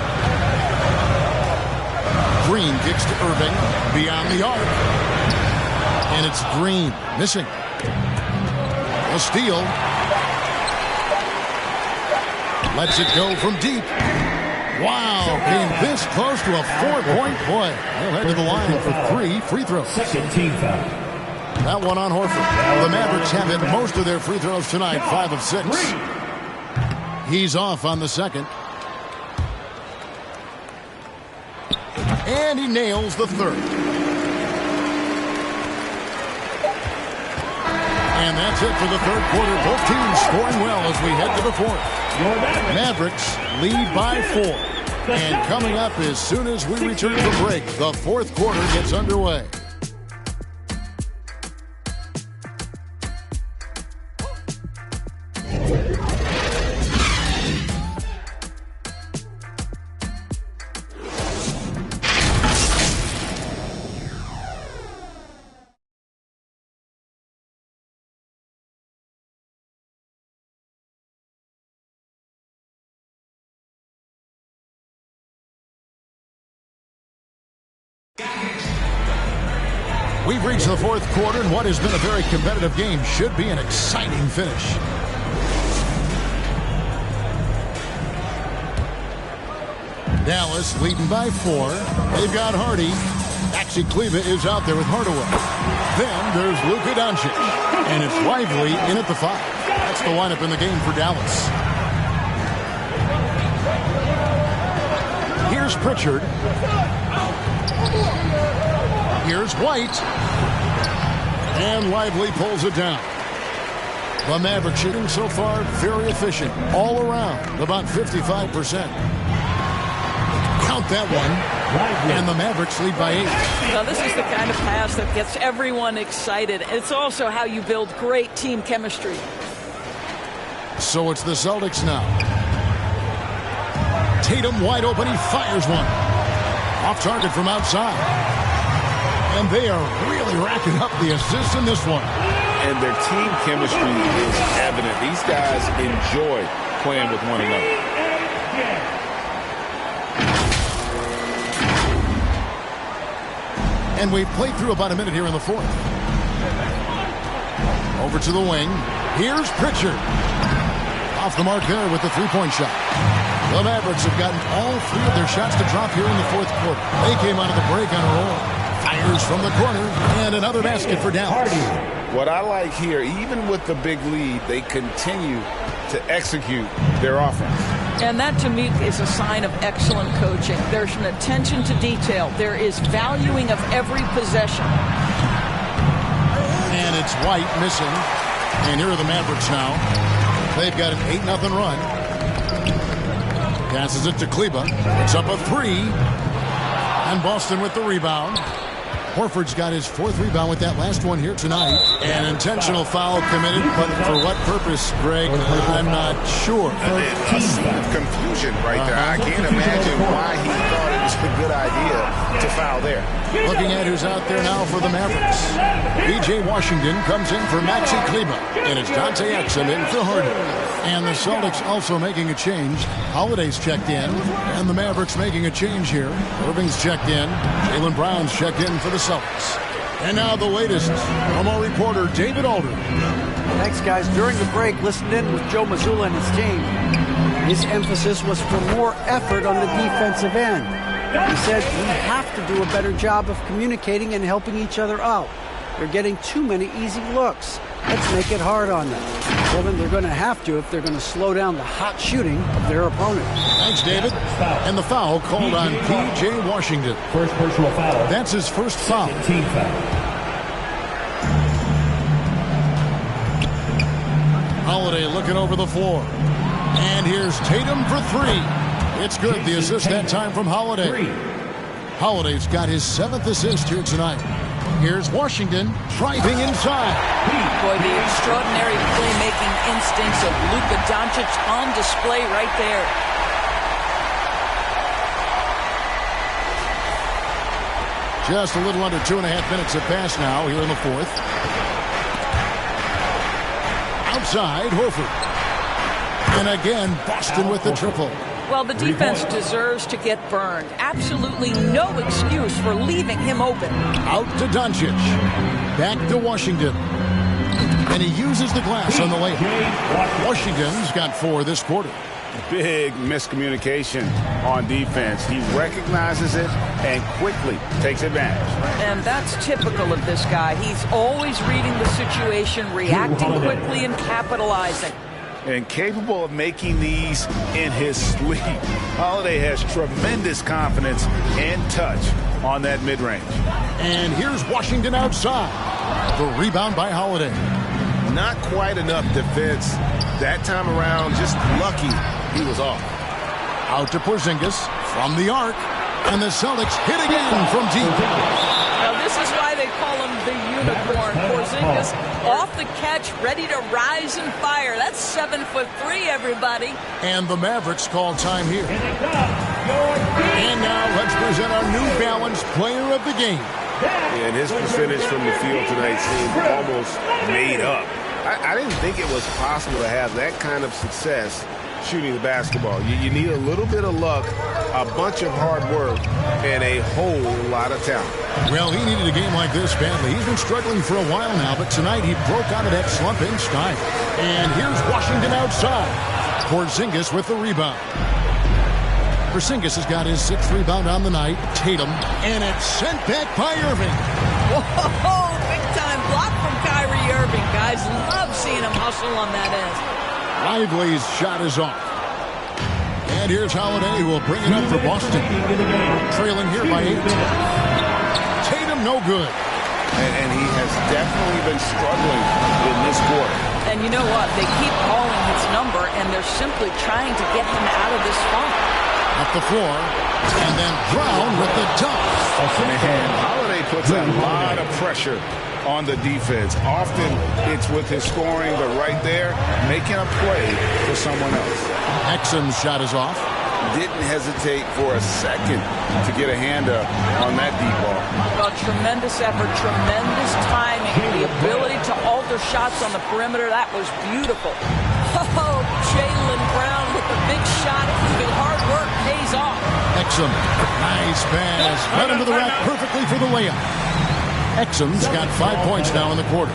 Green kicks to Irving. Beyond the arc. And it's Green missing. A steal. Lets it go from deep. Wow, came this close to a 4-point play. He'll head to the line for 3 free throws. Second team foul. That one on Horford. The Mavericks have hit most of their free throws tonight, 5 of 6. He's off on the second. And he nails the third. And that's it for the third quarter. Both teams scoring well as we head to the fourth. Mavericks lead by 4. And coming up as soon as we return from break, the fourth quarter gets underway. We've reached the fourth quarter, and what has been a very competitive game should be an exciting finish. Dallas leading by 4. They've got Hardy. Maxi Kleber is out there with Hardaway. Then there's Luka Doncic. And it's Lively in at the 5. That's the lineup in the game for Dallas. Here's Pritchard. Here's White. And Lively pulls it down. The Mavericks shooting so far very efficient. All around, about 55%. Count that one. And the Mavericks lead by 8. Now, this is the kind of pass that gets everyone excited. It's also how you build great team chemistry. So it's the Celtics now. Tatum wide open. He fires one. Off target from outside. And they are really racking up the assists in this one. And their team chemistry is evident. These guys enjoy playing with one another. And we've played through about a minute here in the fourth. Over to the wing. Here's Pritchard. Off the mark there with the three-point shot. The Mavericks have gotten all 3 of their shots to drop here in the fourth quarter. They came out of the break on a roll. Fires from the corner, and another basket for Dallas. What I like here, even with the big lead, they continue to execute their offense. And that, to me, is a sign of excellent coaching. There's an attention to detail. There is valuing of every possession. And it's White missing. And here are the Mavericks now. They've got an 8-0 run. Passes it to Kleber. It's up a 3. And Boston with the rebound. Horford's got his 4th rebound with that last one here tonight. An intentional foul committed, but for what purpose, Greg? I'm not sure. Confusion right there. I can't imagine why he thought it was a good idea to foul there. Looking at who's out there now for the Mavericks. B.J. Washington comes in for Maxi Kleber. And it's Dante Exum in for Harden. And the Celtics also making a change. Holiday's checked in. And the Mavericks making a change here. Irving's checked in. Jaylen Brown's checked in for the Celtics. And now the latest from our reporter, David Alder. Thanks, guys. During the break, listened in with Joe Mazzulla and his team. His emphasis was for more effort on the defensive end. He said we have to do a better job of communicating and helping each other out. They're getting too many easy looks. Let's make it hard on them. Well, then they're going to have to if they're going to slow down the hot shooting of their opponent. Thanks, David. And the foul called on P.J. Washington. First personal foul. That's his first foul. Team foul. Holiday looking over the floor. And here's Tatum for 3. It's good. The assist that time from Holiday. Holiday's got his 7th assist here tonight. Here's Washington driving inside. Boy, the extraordinary playmaking instincts of Luka Doncic on display right there. Just a little under 2.5 minutes have passed now here in the fourth. Outside, Horford. And again, Boston with the triple. Well, the defense deserves to get burned. Absolutely no excuse for leaving him open. Out to Doncic. Back to Washington. And he uses the glass on the layup. Washington's got 4 this quarter. Big miscommunication on defense. He recognizes it and quickly takes advantage. And that's typical of this guy. He's always reading the situation, reacting quickly, and capitalizing. And capable of making these in his sleep. Holiday has tremendous confidence and touch on that mid-range. And here's Washington outside. The rebound by Holiday. Not quite enough defense that time around. Just lucky he was off. Out to Porzingis from the arc. And the Celtics hit again from deep. Now this is why they call him the unicorn. Porzingis off the catch, ready to rise and fire. That's 7'3", everybody. And the Mavericks call time here. And now let's present our New Balance player of the game. And his percentage from the field tonight seemed almost made up. I didn't think it was possible to have that kind of success shooting the basketball. You need a little bit of luck, a bunch of hard work, and a whole lot of talent. Well, he needed a game like this badly. He's been struggling for a while now, but tonight he broke out of that slump in style. And here's Washington outside. Porzingis with the rebound. Porzingis has got his 6th rebound on the night. Tatum, and it's sent back by Irving. Whoa, big-time block from Kyrie Irving. Guys love seeing him hustle on that end. Lively's shot is off. And here's Holiday, who will bring it up for Boston. Trailing here by 8. Tatum, no good. And he has definitely been struggling in this quarter. And you know what? They keep calling his number, and they're simply trying to get him out of this funk. Up the floor, and then Brown with the dunk. And Holiday puts a lot of pressure on the defense. Often it's with his scoring, but right there, making a play for someone else. Exum's shot is off. Didn't hesitate for a second to get a hand up on that deep ball. Well, tremendous effort, tremendous timing, the ability to alter shots on the perimeter. That was beautiful. Oh, Jaylen Brown with the big shot. Even hard work pays off. Exum, nice pass. Got into the rack perfectly for the layup. Exum's got 5 points now in the quarter.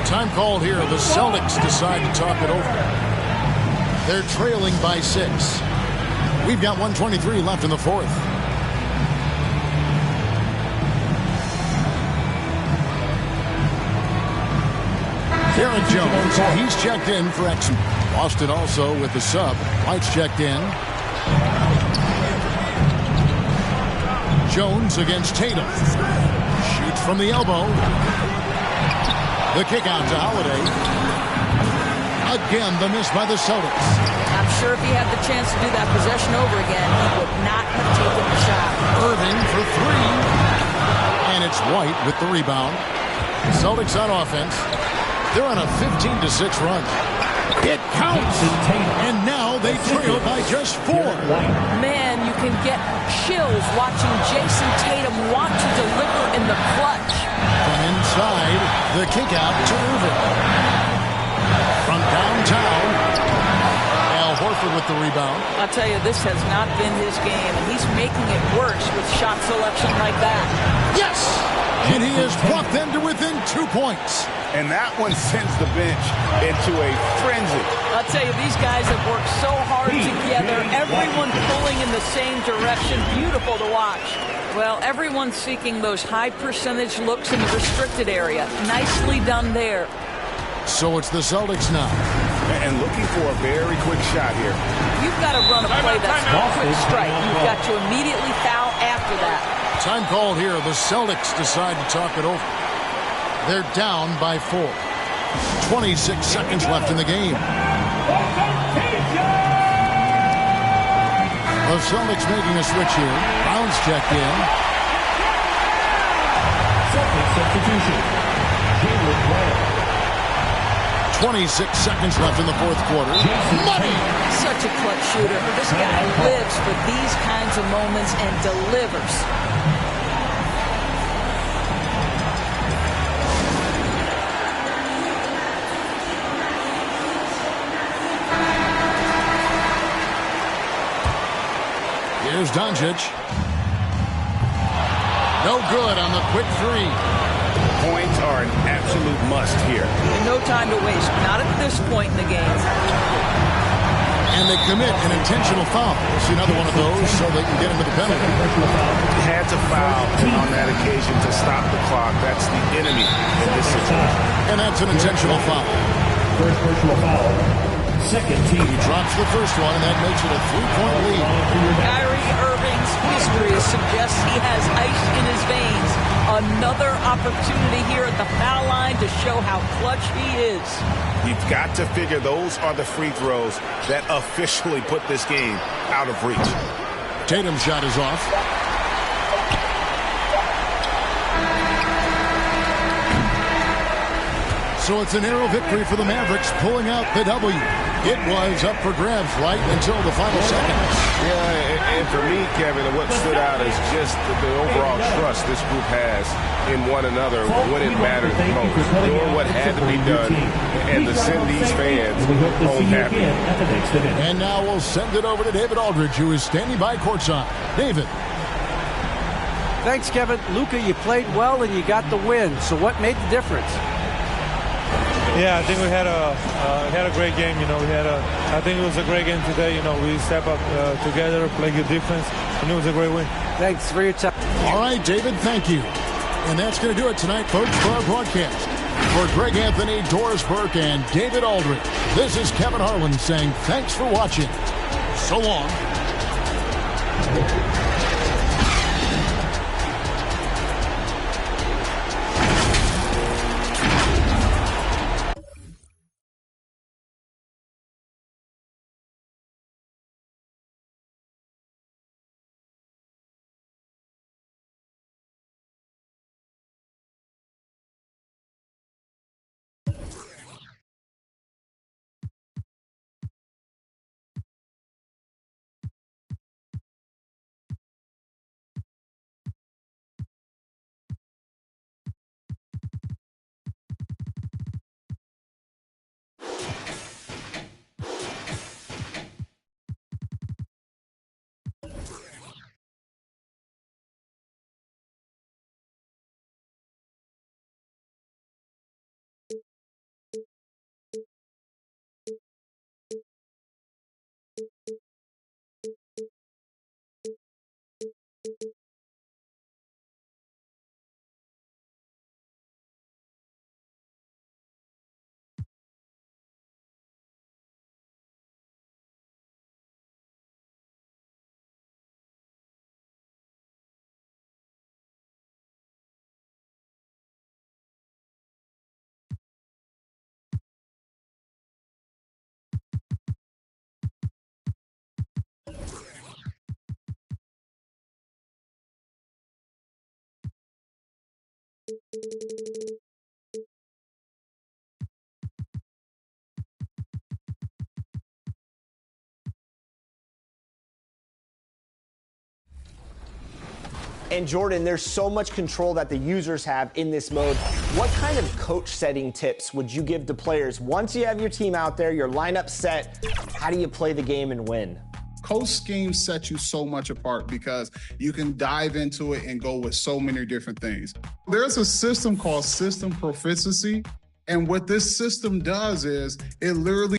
Time called here. The Celtics decide to talk it over. They're trailing by 6. We've got 1:23 left in the fourth. Derek Jones, he's checked in for Exum. Boston also with the sub. White's checked in. Jones against Tatum. Shoots from the elbow. The kick out to Holiday. Again, the miss by the Celtics. I'm sure if he had the chance to do that possession over again, he would not have taken the shot. Irving for 3. And it's White with the rebound. The Celtics on offense. They're on a 15-6 run. It counts. And now they trail by just 4. Man, you can get chills watching Jason Tatum want to deliver in the clutch. From inside, the kick out to Irving. From downtown, Al Horford with the rebound. I'll tell you, this has not been his game, and he's making it worse with shot selection like that. Yes! And he has brought them to within 2 points. And that one sends the bench into a frenzy. I'll tell you, these guys have worked so hard together. Everyone pulling in the same direction. Beautiful to watch. Well, everyone's seeking those high percentage looks in the restricted area. Nicely done there. So it's the Celtics now. And looking for a very quick shot here. You've got to run a play that's a quick strike. You've got to immediately foul after that. Time called here. The Celtics decide to talk it over. They're down by 4. 26 seconds left in the game. The Celtics making a switch here. Brown's checked in. Celtics substitution. Jaylen Brown. 26 seconds left in the fourth quarter. Money! Such a clutch shooter. This guy lives for these kinds of moments and delivers. Here's Doncic. No good on the quick 3. Points are an absolute must here. And no time to waste. Not at this point in the game. And they commit an intentional foul. See another one of those so they can get into the penalty. Had to foul on that occasion to stop the clock. That's the enemy in this situation. And that's an intentional foul. First personal foul. Second team. He drops the first one, and that makes it a 3-point lead. Kyrie Irving's history suggests he has ice in his veins. Another opportunity here at the foul line to show how clutch he is. You've got to figure those are the free throws that officially put this game out of reach. Tatum's shot is off. So it's a narrow victory for the Mavericks, pulling out the W. It was up for grabs right until the final seconds. Yeah, and for me, Kevin, what stood out is just the overall trust this group has in one another when it matters the most. Doing what had to be done and to send these fans home happy. And now we'll send it over to David Aldridge, who is standing by courtside. David. Thanks, Kevin. Luka, you played well and you got the win. So what made the difference? Yeah, I think we had a great game. I think it was a great game today. We step up together, play good defense, and it was a great win. Thanks for your time. All right, David, thank you. And that's going to do it tonight, folks, for our broadcast. For Greg Anthony, Doris Burke, and David Aldridge, this is Kevin Harlan saying thanks for watching. So long. And Jordan, there's so much control that the users have in this mode. What kind of coach setting tips would you give to players once you have your team out there, your lineup set? How do you play the game and win? Coach schemes set you so much apart because you can dive into it and go with so many different things. There's a system called system proficiency. And what this system does is it literally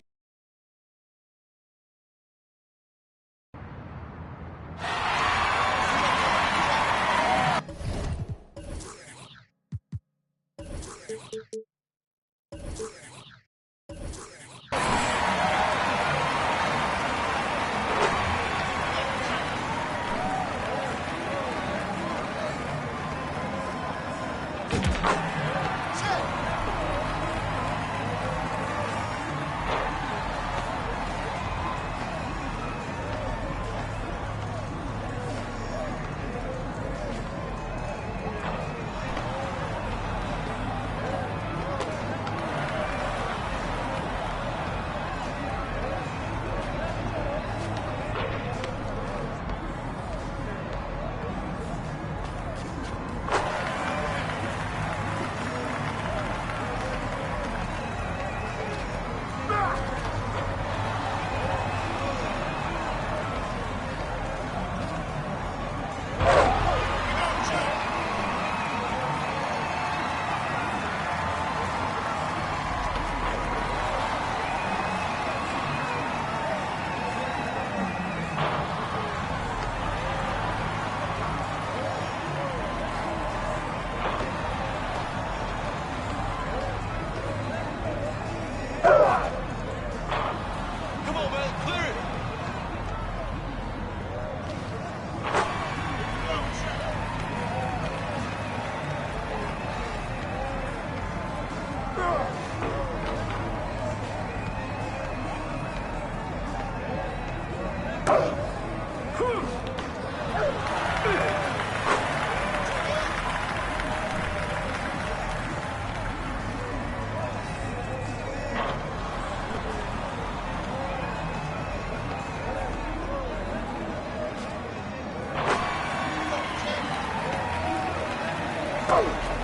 Bye.